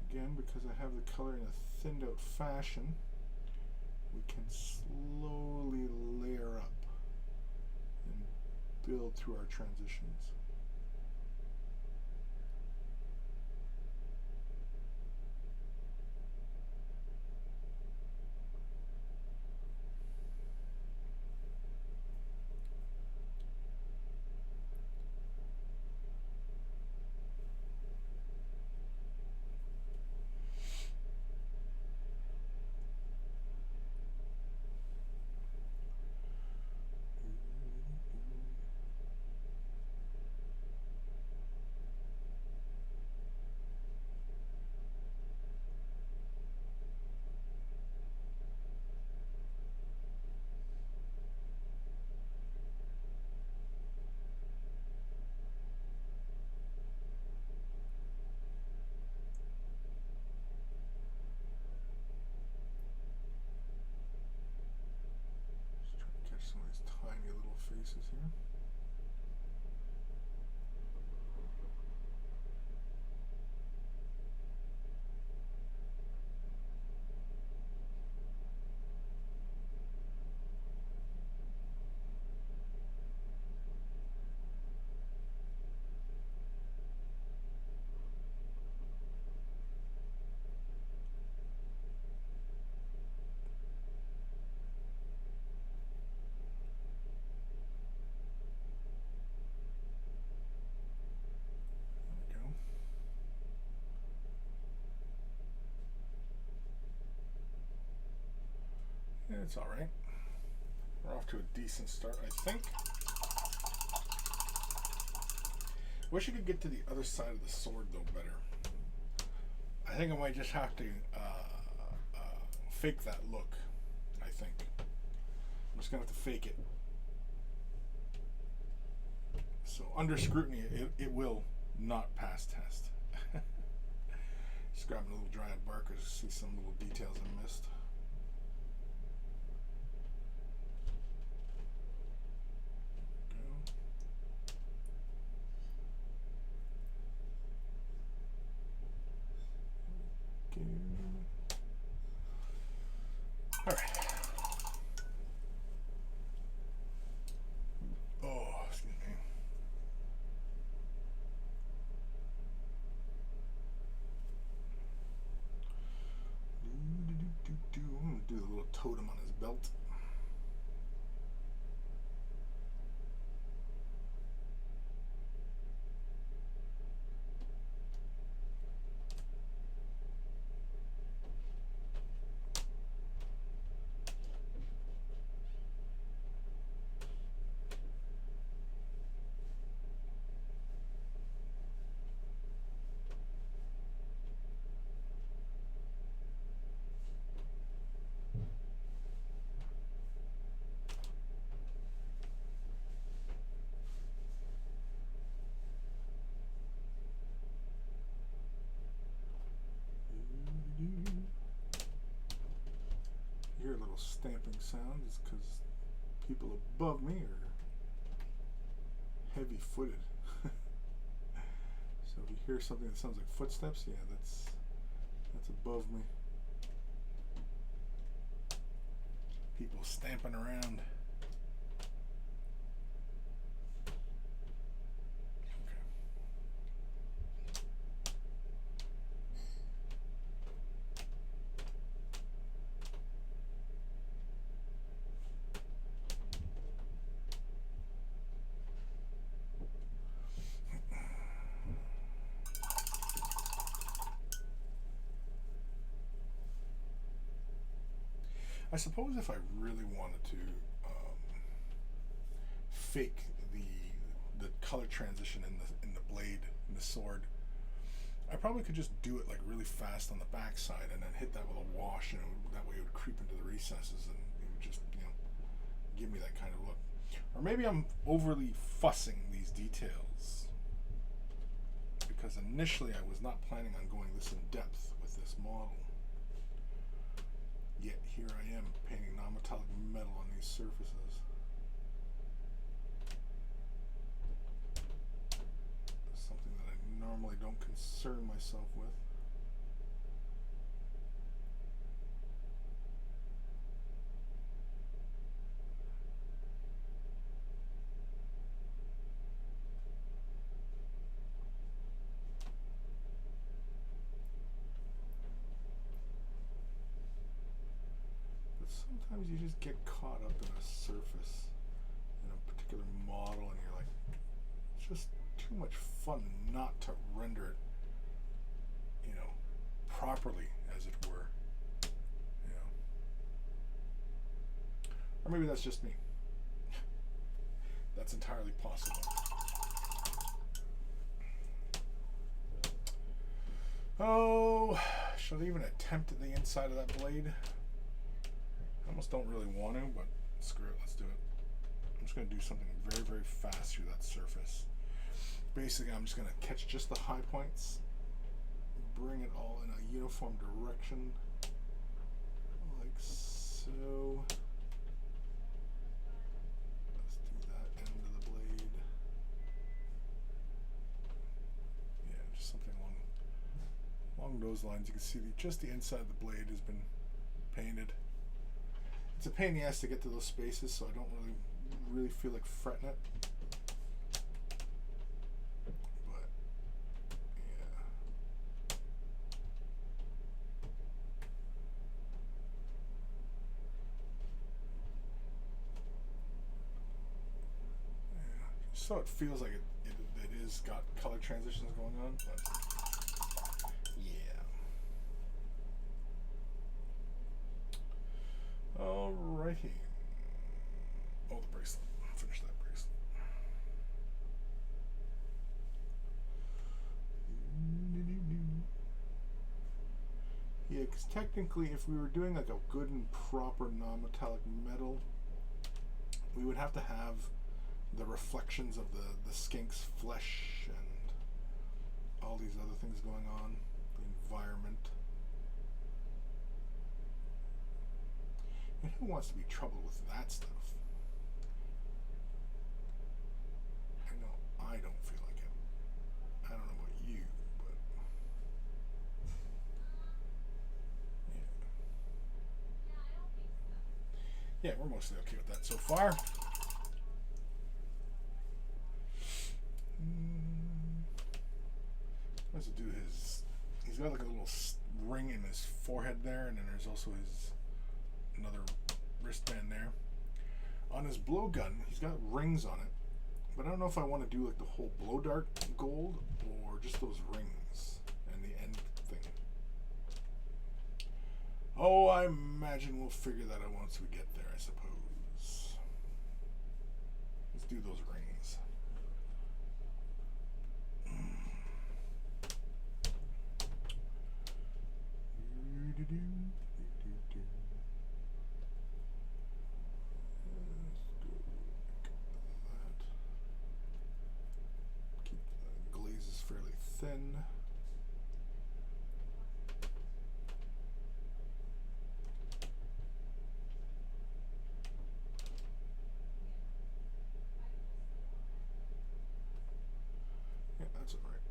Again, because I have the color in a thinned out fashion, we can slowly layer up and build through our transitions. Some of these tiny little faces here. Yeah, it's alright. We're off to a decent start, I think. Wish I could get to the other side of the sword, though, better. I think I might just have to fake that look, I think. I'm just going to have to fake it. So, under scrutiny, it will not pass test. Just grabbing a little dry bark to see some little details I missed. All right. Oh, excuse me. I'm gonna do the little totem on his belt. You hear a little stamping sound. It's because people above me are heavy-footed. So if you hear something that sounds like footsteps, yeah, that's above me. People stamping around. I suppose if I really wanted to fake the color transition in the blade, in the sword, I probably could just do it like really fast on the backside and then hit that with a wash, and that way it would creep into the recesses and it would just, you know, give me that kind of look. Or maybe I'm overly fussing these details, because initially I was not planning on going this in depth with this model. Yet here I am painting non-metallic metal on these surfaces. Something that I normally don't concern myself with. Sometimes you just get caught up in a surface, in a particular model, and you're like, it's just too much fun not to render it, you know, properly, as it were. You know. Or maybe that's just me. That's entirely possible. Oh, should I even attempt the inside of that blade? I almost don't really want to, but screw it, let's do it. I'm just going to do something very, very fast through that surface. Basically, I'm just going to catch just the high points, bring it all in a uniform direction, like so. Let's do that end of the blade. Yeah, just something along those lines. You can see just the inside of the blade has been painted. It's a pain in the ass to get to those spaces, so I don't really feel like fretting it. But yeah. So it feels like it is got color transitions going on, but yeah. Alrighty. Oh, the bracelet. Finish that bracelet. Yeah, because technically, if we were doing like a good and proper non-metallic metal, we would have to have the reflections of the skink's flesh and all these other things going on, the environment. And who wants to be troubled with that stuff? I know I don't feel like it. I don't know about you, but Yeah, we're mostly okay with that so far. Let's do his. He's got like a little ring in his forehead there, and then there's also his another wristband there. On his blowgun, he's got rings on it, but I don't know if I want to do like the whole blow dart gold or just those rings and the end thing. Oh, I imagine we'll figure that out once we get there, I suppose. Let's do those rings. Keep the glazes fairly thin. Yeah, that's all right.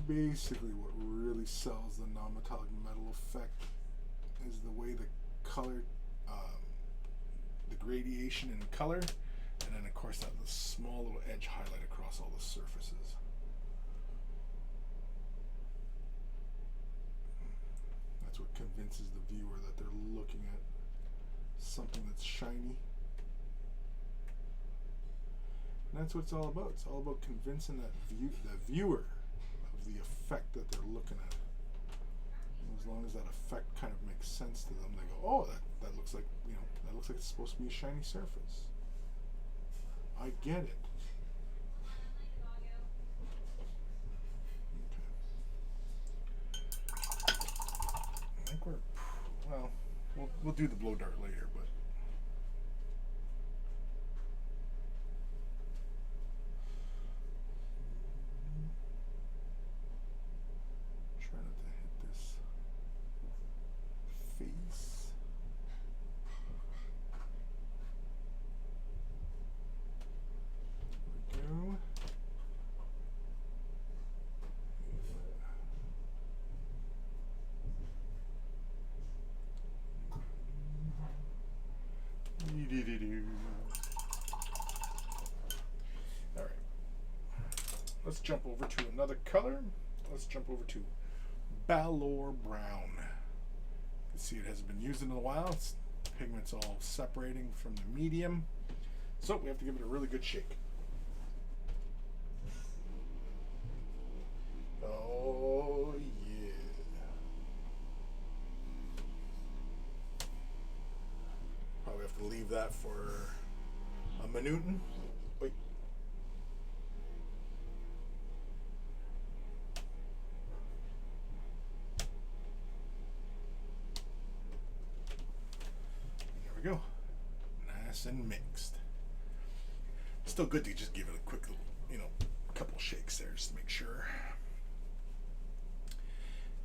Basically, what really sells the non-metallic metal effect is the way the color, the gradation in color, and then of course that the small little edge highlight across all the surfaces. That's what convinces the viewer that they're looking at something that's shiny. And that's what it's all about. It's all about convincing that the viewer of the effect that they're looking at. And as long as that effect kind of makes sense to them, they go, "Oh, that looks like, you know, that looks like it's supposed to be a shiny surface. I get it." Okay. I think we'll do the blow dart later, but. Try not to hit this face. There we go. Alright. Let's jump over to another color. Let's jump over to Balor Brown. You can see it hasn't been used in a while. It's pigment's all separating from the medium. So we have to give it a really good shake. Oh yeah. Probably have to leave that for a minute. Wait. There we go. Nice and mixed. Still good to just give it a quick little, you know, couple shakes there just to make sure.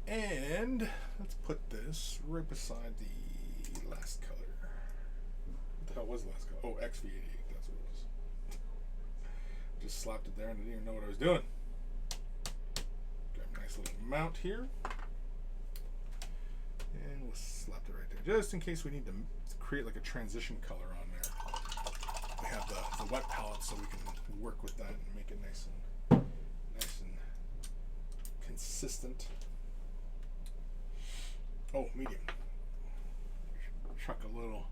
And let's put this right beside the last color. What the hell was the last color? Oh, XV88, that's what it was. Just slapped it there and I didn't even know what I was doing. Got a nice little mount here. And we'll slap it right there. Just in case we need to create like a transition color on there. We have the wet palette so we can work with that and make it nice and consistent. Oh, medium. Chuck a little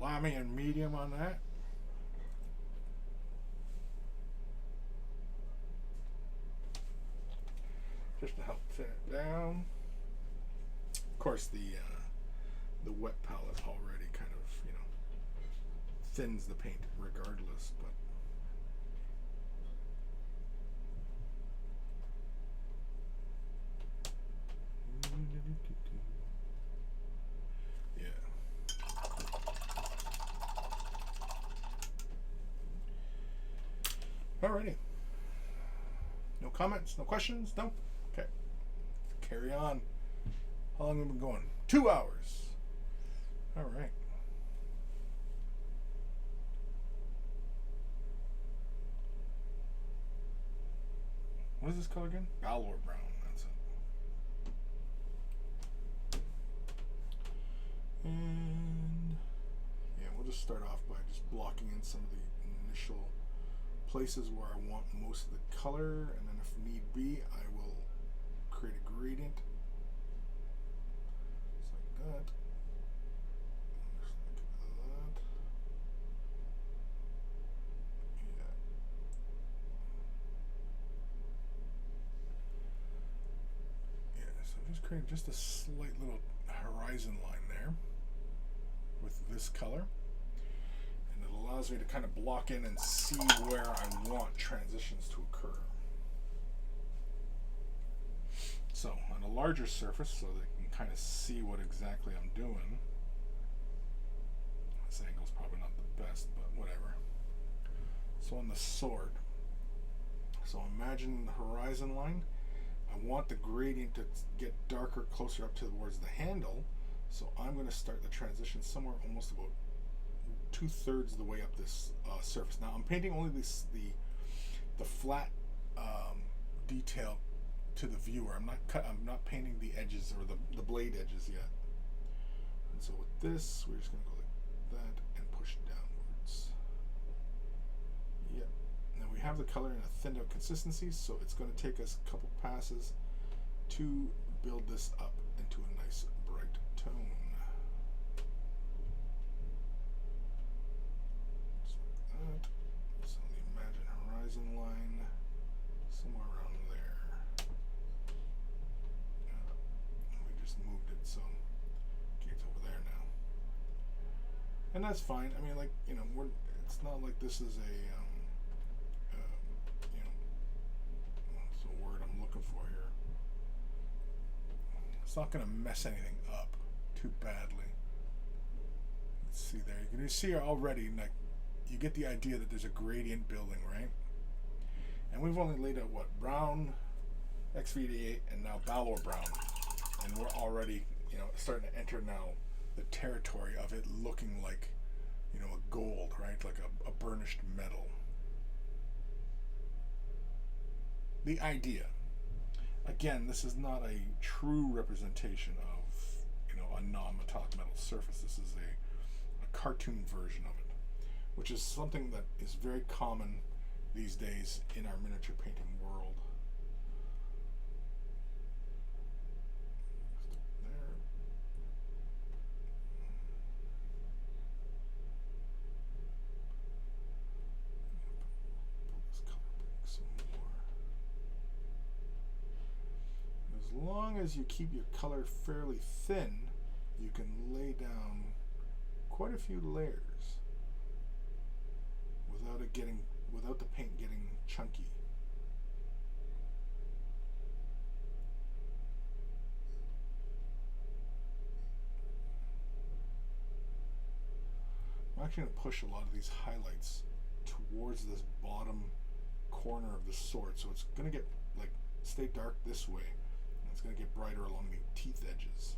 limey and medium on that. Just to help thin it down. Of course, the wet palette already kind of, you know, thins the paint regardless, but yeah. Alrighty. No comments? No questions? No? Okay. Carry on. How long have we been going? 2 hours. Alright. What is this color again? Balor Brown. That's it. And yeah, we'll just start off by just blocking in some of the initial places where I want most of the color, and then if need be, I will create a gradient. Just like that. Just like that. Yeah. Yeah, so I'm just creating just a slight little horizon line there with this color. And it allows me to kind of block in and see where I want transitions to occur. So on a larger surface, so they can kind of see what exactly I'm doing. This angle's probably not the best, but whatever. So on the sword, so imagine the horizon line. I want the gradient to get darker closer up towards the handle, so I'm going to start the transition somewhere almost about 2/3 of the way up this surface. Now I'm painting only the flat detail to the viewer. I'm not painting the edges or the blade edges yet. And so with this, we're just going to go like that and push downwards. Yep. Now we have the color in a thinned out consistency, so it's going to take us a couple passes to build this up into a nice bright tone. Just like that. So the imagine horizon line somewhere around there. We just moved it, so it's over there now. And that's fine. I mean, like, you know, it's not like this is a what's the word I'm looking for here? It's not going to mess anything up too badly. Let's see there. You can see already, like, you get the idea that there's a gradient building, right? And we've only laid out what? Brown, XV88, and now Valor Brown. And we're already, you know, starting to enter now the territory of it looking like, you know, a gold, right? Like a burnished metal. The idea. Again, this is not a true representation of, you know, a non-metallic metal surface. This is a cartoon version of it, which is something that is very common these days in our miniature painting world. There. Pull this color back some more. As long as you keep your color fairly thin, you can lay down quite a few layers without the paint getting chunky. I'm actually going to push a lot of these highlights towards this bottom corner of the sword, so it's going to get, like, stay dark this way, and it's going to get brighter along the teeth edges.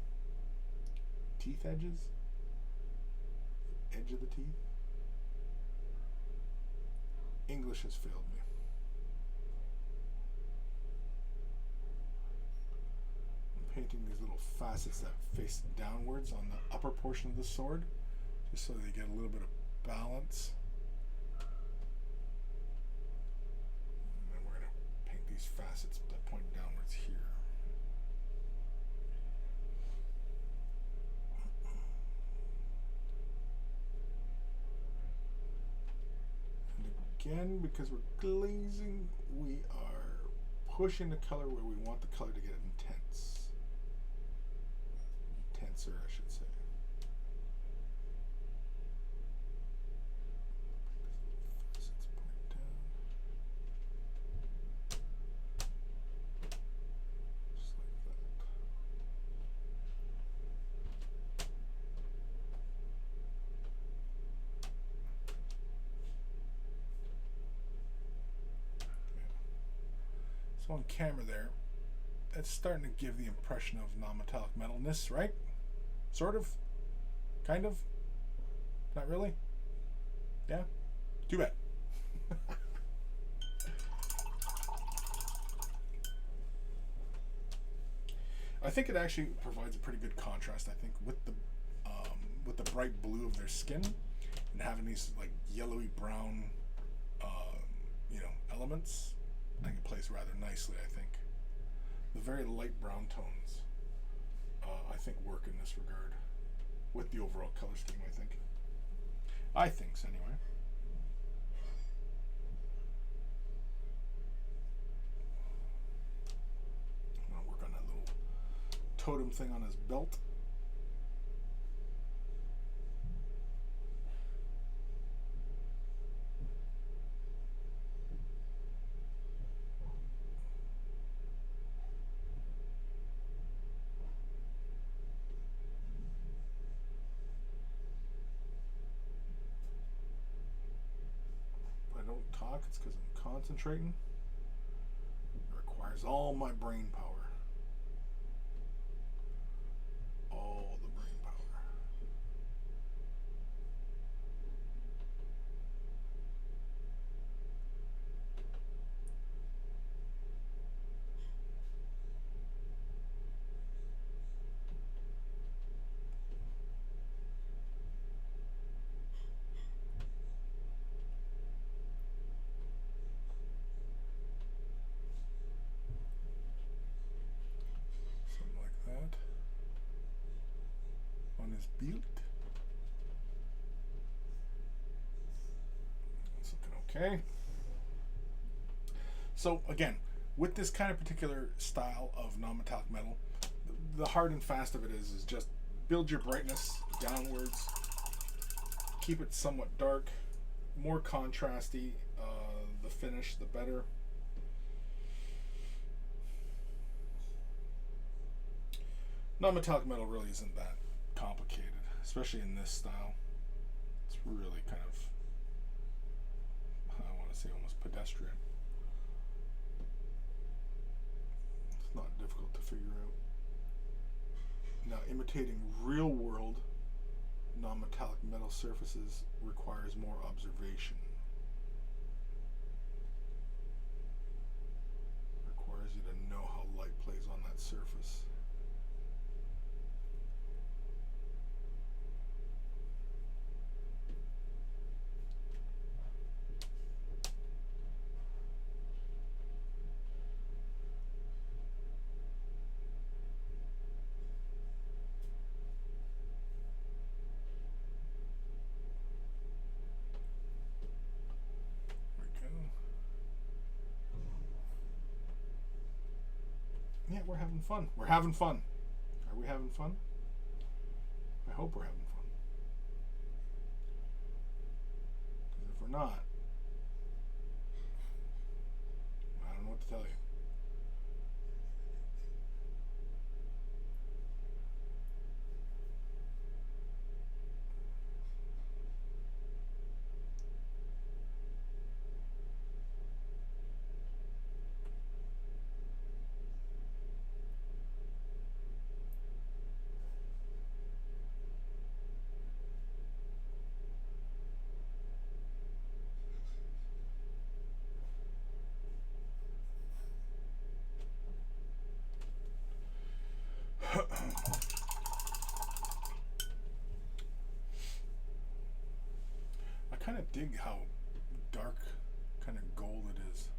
Teeth edges? Edge of the teeth? English has failed me. I'm painting these little facets that face downwards on the upper portion of the sword, just so that you get a little bit of balance. And then we're going to paint these facets that point downwards here. Again, because we're glazing, we are pushing the color where we want the color to get intense. Intenser, I should say. Facets point down. Just like that. So on camera there, that's starting to give the impression of non-metallic metalness, right? Sort of? Kind of? Not really? Yeah? Too bad. I think it actually provides a pretty good contrast, I think, with the with the bright blue of their skin and having these like yellowy brown, elements, I think it plays rather nicely. I think the very light brown tones, I think, work in this regard with the overall color scheme. I think so, anyway. I'm gonna work on that little totem thing on his belt. Talk, it's because I'm concentrating. It requires all my brain power. All the brain power. His build. It's looking okay. So again, with this kind of particular style of non-metallic metal, the hard and fast of it is just build your brightness downwards, keep it somewhat dark, more contrasty. The finish, the better. Non-metallic metal really isn't that complicated, especially in this style. It's really kind of, I want to say, almost pedestrian. It's not difficult to figure out. Now, imitating real world non-metallic metal surfaces requires more observation. Requires you to know how light plays on that surface. Yeah, we're having fun. We're having fun. Are we having fun? I hope we're having fun. Because if we're not, I don't know what to tell you. I kind of dig how dark kind of gold it is.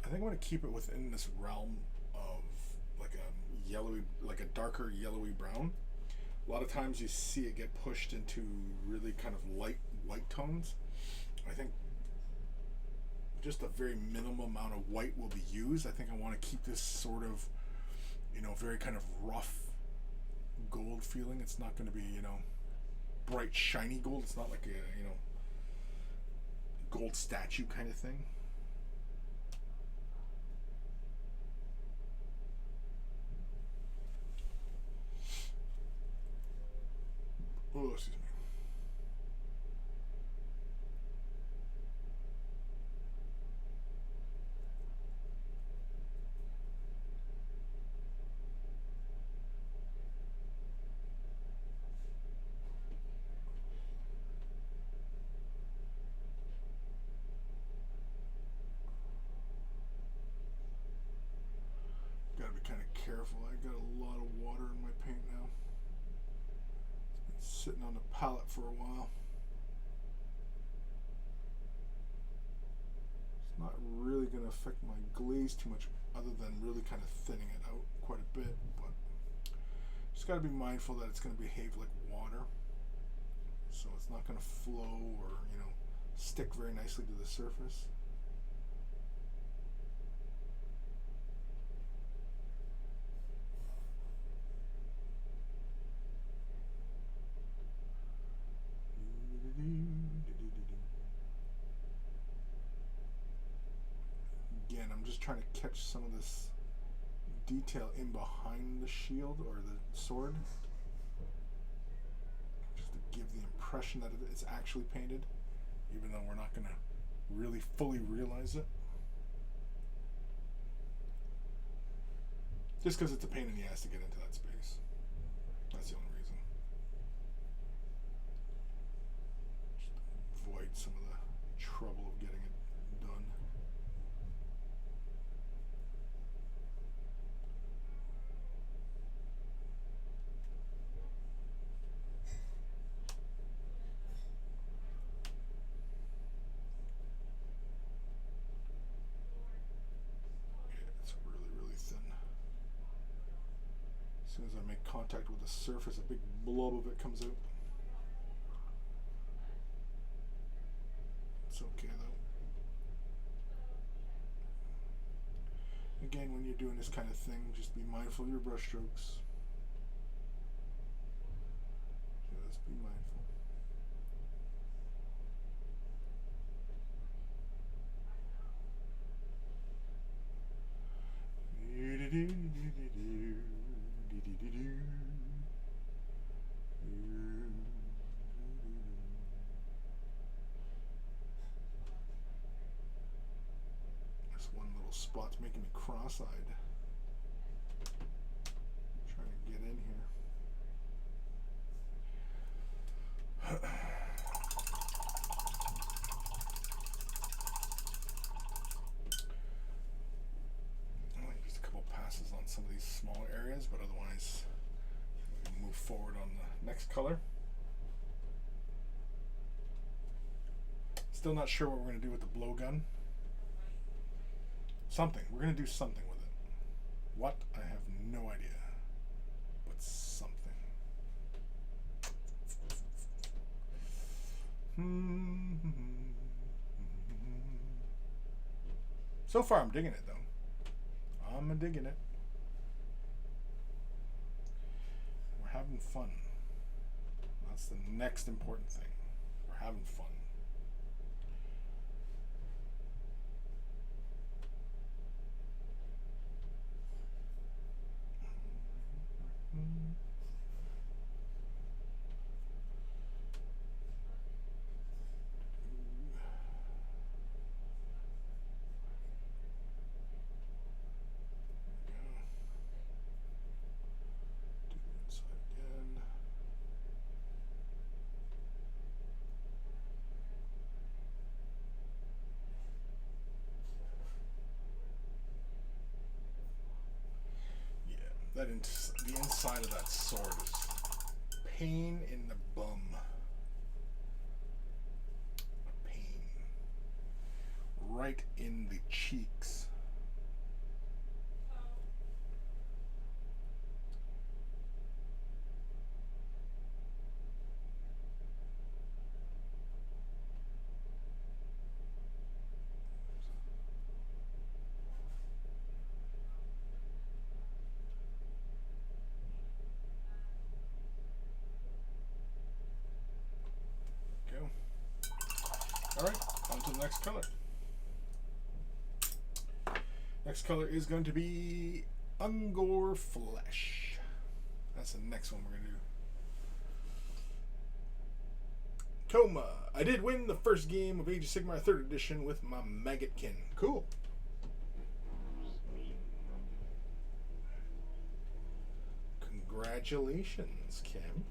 I think I'm going to keep it within this realm of like a yellowy, like a darker yellowy brown. A lot of times you see it get pushed into really kind of light white tones. I think just a very minimal amount of white will be used. I think I want to keep this sort of, very kind of rough gold feeling. It's not going to be, bright shiny gold. It's not like a, gold statue kind of thing. Oh, excuse me. careful. I got a lot of water in my paint now. It's been sitting on the palette for a while. It's not really going to affect my glaze too much, other than really kind of thinning it out quite a bit, but just got to be mindful that it's going to behave like water, so it's not going to flow or, you know, stick very nicely to the surface. Again, I'm just trying to catch some of this detail in behind the shield or the sword, just to give the impression that it's actually painted, even though we're not going to really fully realize it. Just because it's a pain in the ass to get into that space. That's the only reason. Just avoid some of the trouble of getting it done. As soon as I make contact with the surface, a big blob of it comes out. It's okay though. Again, when you're doing this kind of thing, just be mindful of your brush strokes. Just be mindful. This one little spot's making me cross-eyed. Trying to get in here. Just a couple passes on some of these small areas, but otherwise we can move forward on the next color. Still not sure what we're going to do with the blowgun. Something. We're going to do something with it. What? I have no idea. But something. So far I'm digging it though. I'm digging it. We're having fun. That's the next important thing. We're having fun. The inside of that sword is pain in the bum. A pain. Right in the cheeks. Alright, on to the next color. Next color is going to be Ungor Flesh. That's the next one we're going to do. Coma. I did win the first game of Age of Sigmar 3rd Edition with my Maggotkin. Cool. Congratulations, Kim.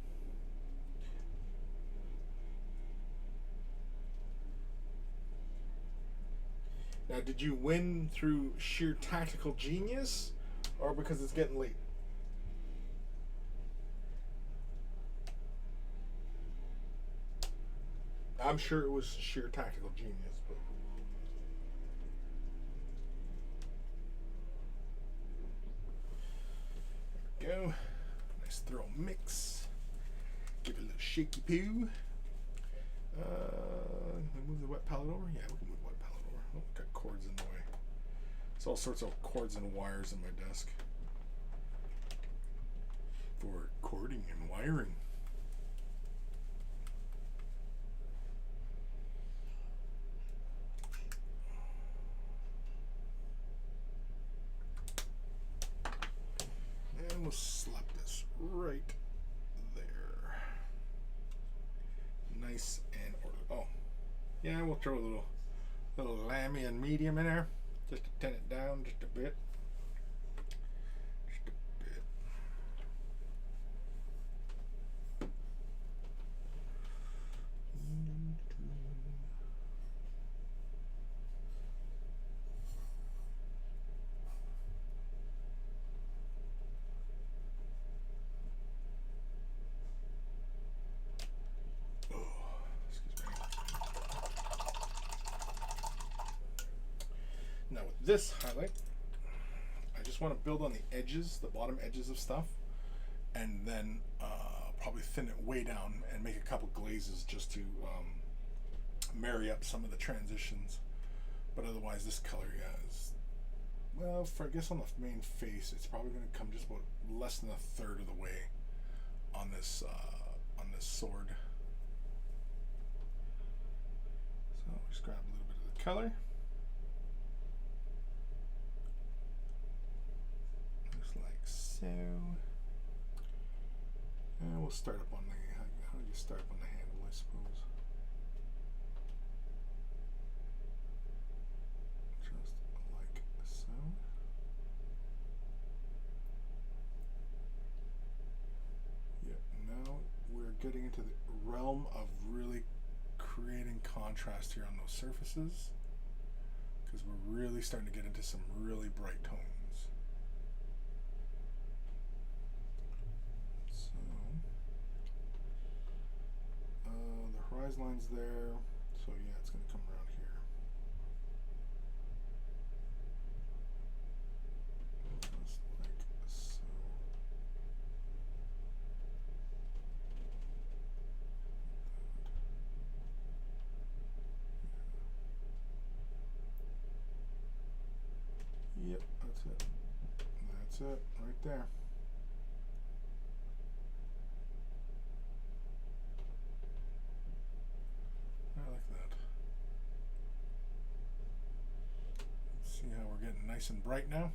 Now, did you win through sheer tactical genius, or because it's getting late? I'm sure it was sheer tactical genius, but there we go. Nice throw mix. Give it a little shaky poo. Can we move the wet palette over? Yeah, we can move the wet palette over. Oh, got cords in the way. There's all sorts of cords and wires in my desk for cording and wiring. And we'll slap this right there. Nice and orderly. Oh, yeah, we'll throw a little lammy and medium in there, just to tint it down just a bit. Just a bit. Now with this highlight, I just want to build on the edges, the bottom edges of stuff, and then probably thin it way down and make a couple glazes just to marry up some of the transitions. But otherwise, this color, yeah, is, well, for I guess on the main face, it's probably going to come just about less than a third of the way on this sword. So just grab a little bit of the color. So, and we'll start up on the, how do you start up on the handle, I suppose. Just like so. Yeah, now we're getting into the realm of really creating contrast here on those surfaces, because we're really starting to get into some really bright tones. The horizon line's there, so yeah, it's going to come around here. Just like so. Yep, that's it. That's it, right there. See how we're getting nice and bright now?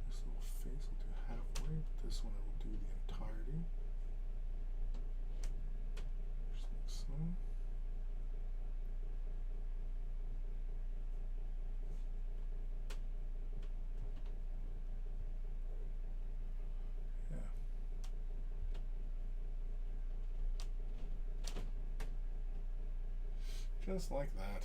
This little face will do halfway, but this one I will do the entirety. Just like so. Just like that.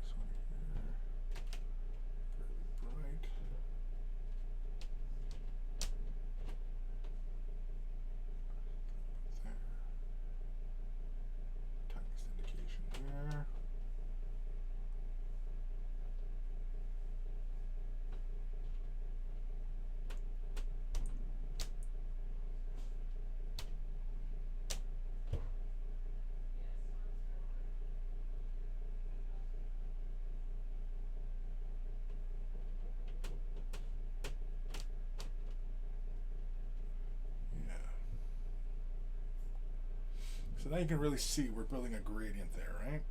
This one here, fairly bright. There. Yeah. So now you can really see we're building a gradient there, right?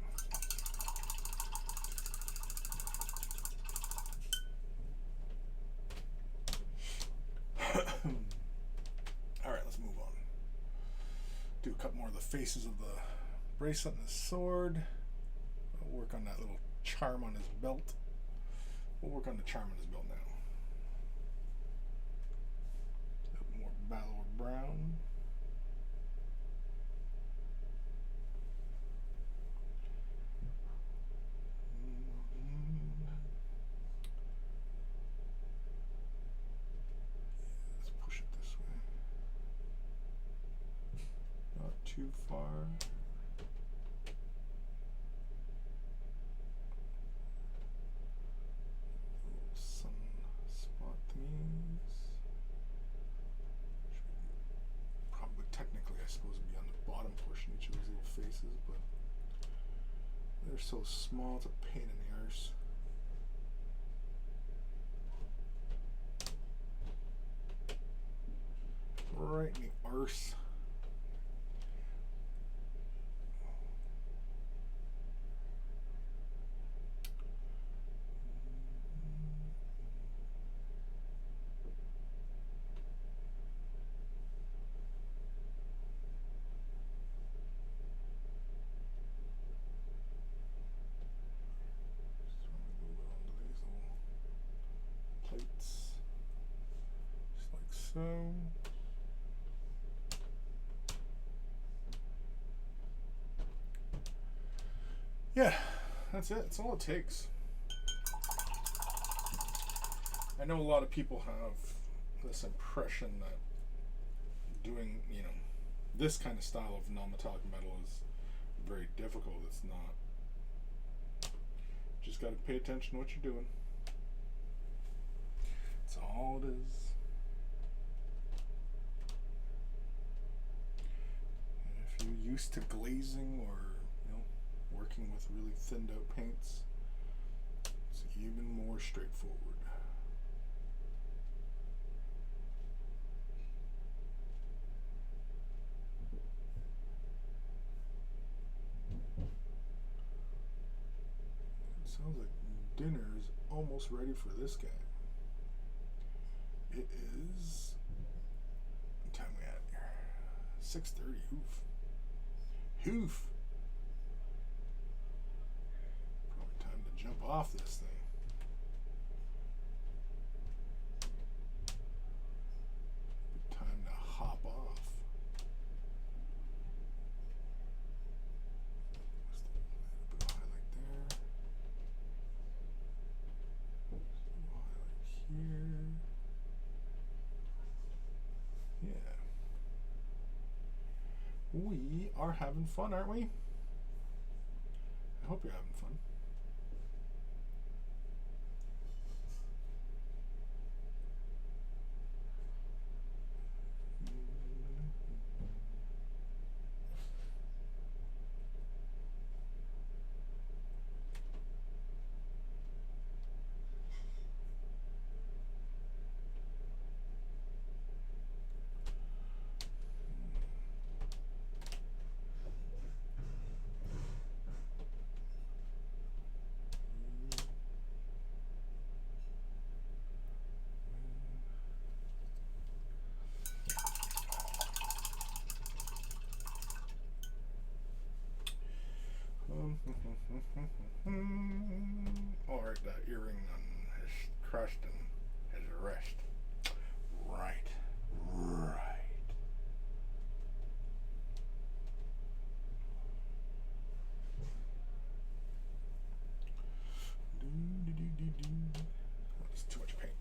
the faces of the bracelet and the sword. I'll work on that little charm on his belt. We'll work on the charm on his belt now. A little more Balor brown. Let's push it this way. Not too far. Probably technically I suppose it'd be on the bottom portion, each of those little faces, but they're so small it's a pain in the arse. Right in the arse. Just like so. Yeah, that's it. That's all it takes. I know a lot of people have this impression that doing, you know, this kind of style of non-metallic metal is very difficult. It's not. Just got to pay attention to what you're doing. That's all it is. And if you're used to glazing or, you know, working with really thinned out paints, it's even more straightforward. It sounds like dinner is almost ready for this guy. It is. What time we at here? 6:30. Hoof. Probably time to jump off this thing. Time to hop off. Just a little bit of highlight there. Just a little highlight here. Yeah. We are having fun, aren't we? I hope you're having fun. Alright, that earring is crushed and has a rest. Right. That's too much paint.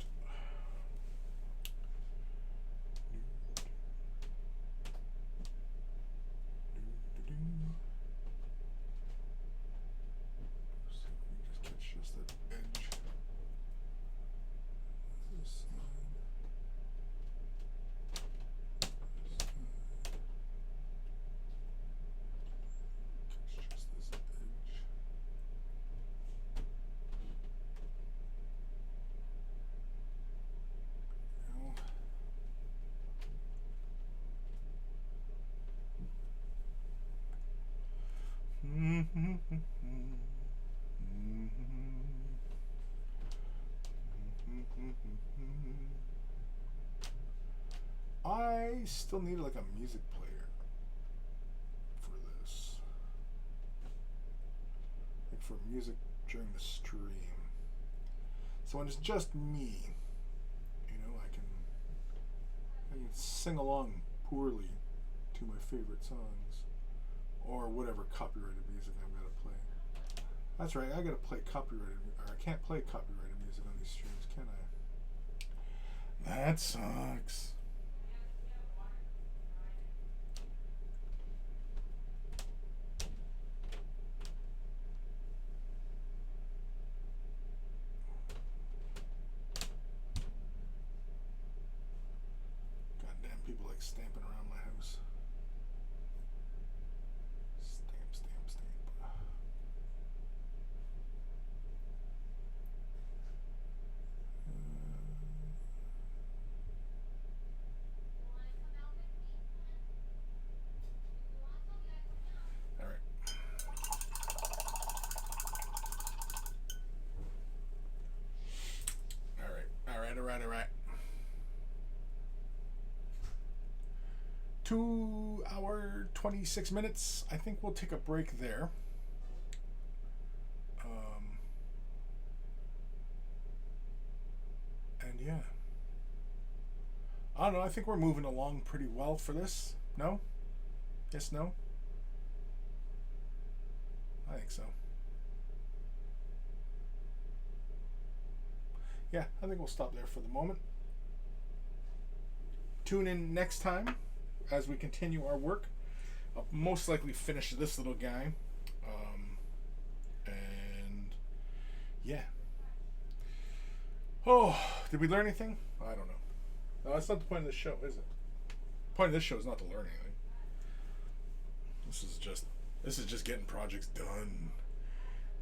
Just that edge. This side. Catch just this edge. Now. I still need like a music player. for music during the stream. So when it's just me, you know, I can sing along poorly to my favorite songs or whatever copyrighted music I'm gonna play. That's right, I gotta play copyrighted, or I can't play copyrighted music on these streams, can I? That sucks. Goddamn people like stamping around my house. Stamp, stamp, stamp. All right. All right. 2 hour 26 minutes. I think we'll take a break there. And yeah, I don't know. I think we're moving along pretty well for this. No? Yes, no? I think so. Yeah, I think we'll stop there for the moment. Tune in next time as we continue our work. I'll most likely finish this little guy. And yeah. Oh, did we learn anything? I don't know. No, that's not the point of this show, is it? The point of this show is not to learn anything. This is just getting projects done.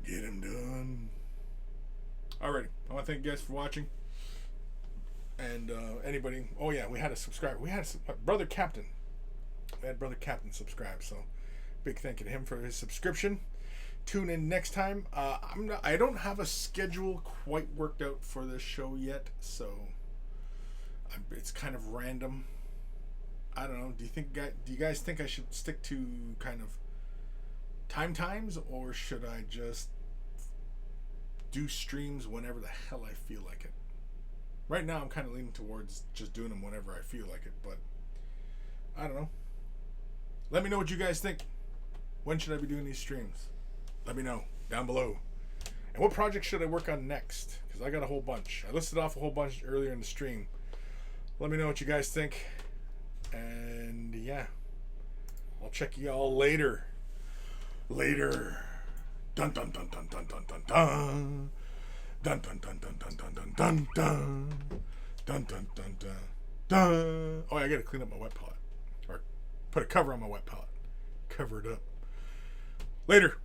Get them done. Alrighty. I want to thank you guys for watching. And anybody, oh yeah, we had a subscriber. We had Brother Captain. We had Brother Captain subscribe, so big thank you to him for his subscription. Tune in next time. I don't have a schedule quite worked out for this show yet, so it's kind of random. I don't know. Do you guys think I should stick to kind of times, or should I just do streams whenever the hell I feel like it? Right now I'm kind of leaning towards just doing them whenever I feel like it, but I don't know. Let me know what you guys think. When should I be doing these streams? Let me know down below. And what project should I work on next? Because I got a whole bunch. I listed off a whole bunch earlier in the stream. Let me know what you guys think. And yeah, I'll check you all later. Later. Dun dun dun dun dun dun dun dun. Dun dun dun dun dun dun dun dun dun. Dun dun dun dun dun. Oh, I gotta clean up my wet palette. Or put a cover on my wet palette. Cover it up. Later.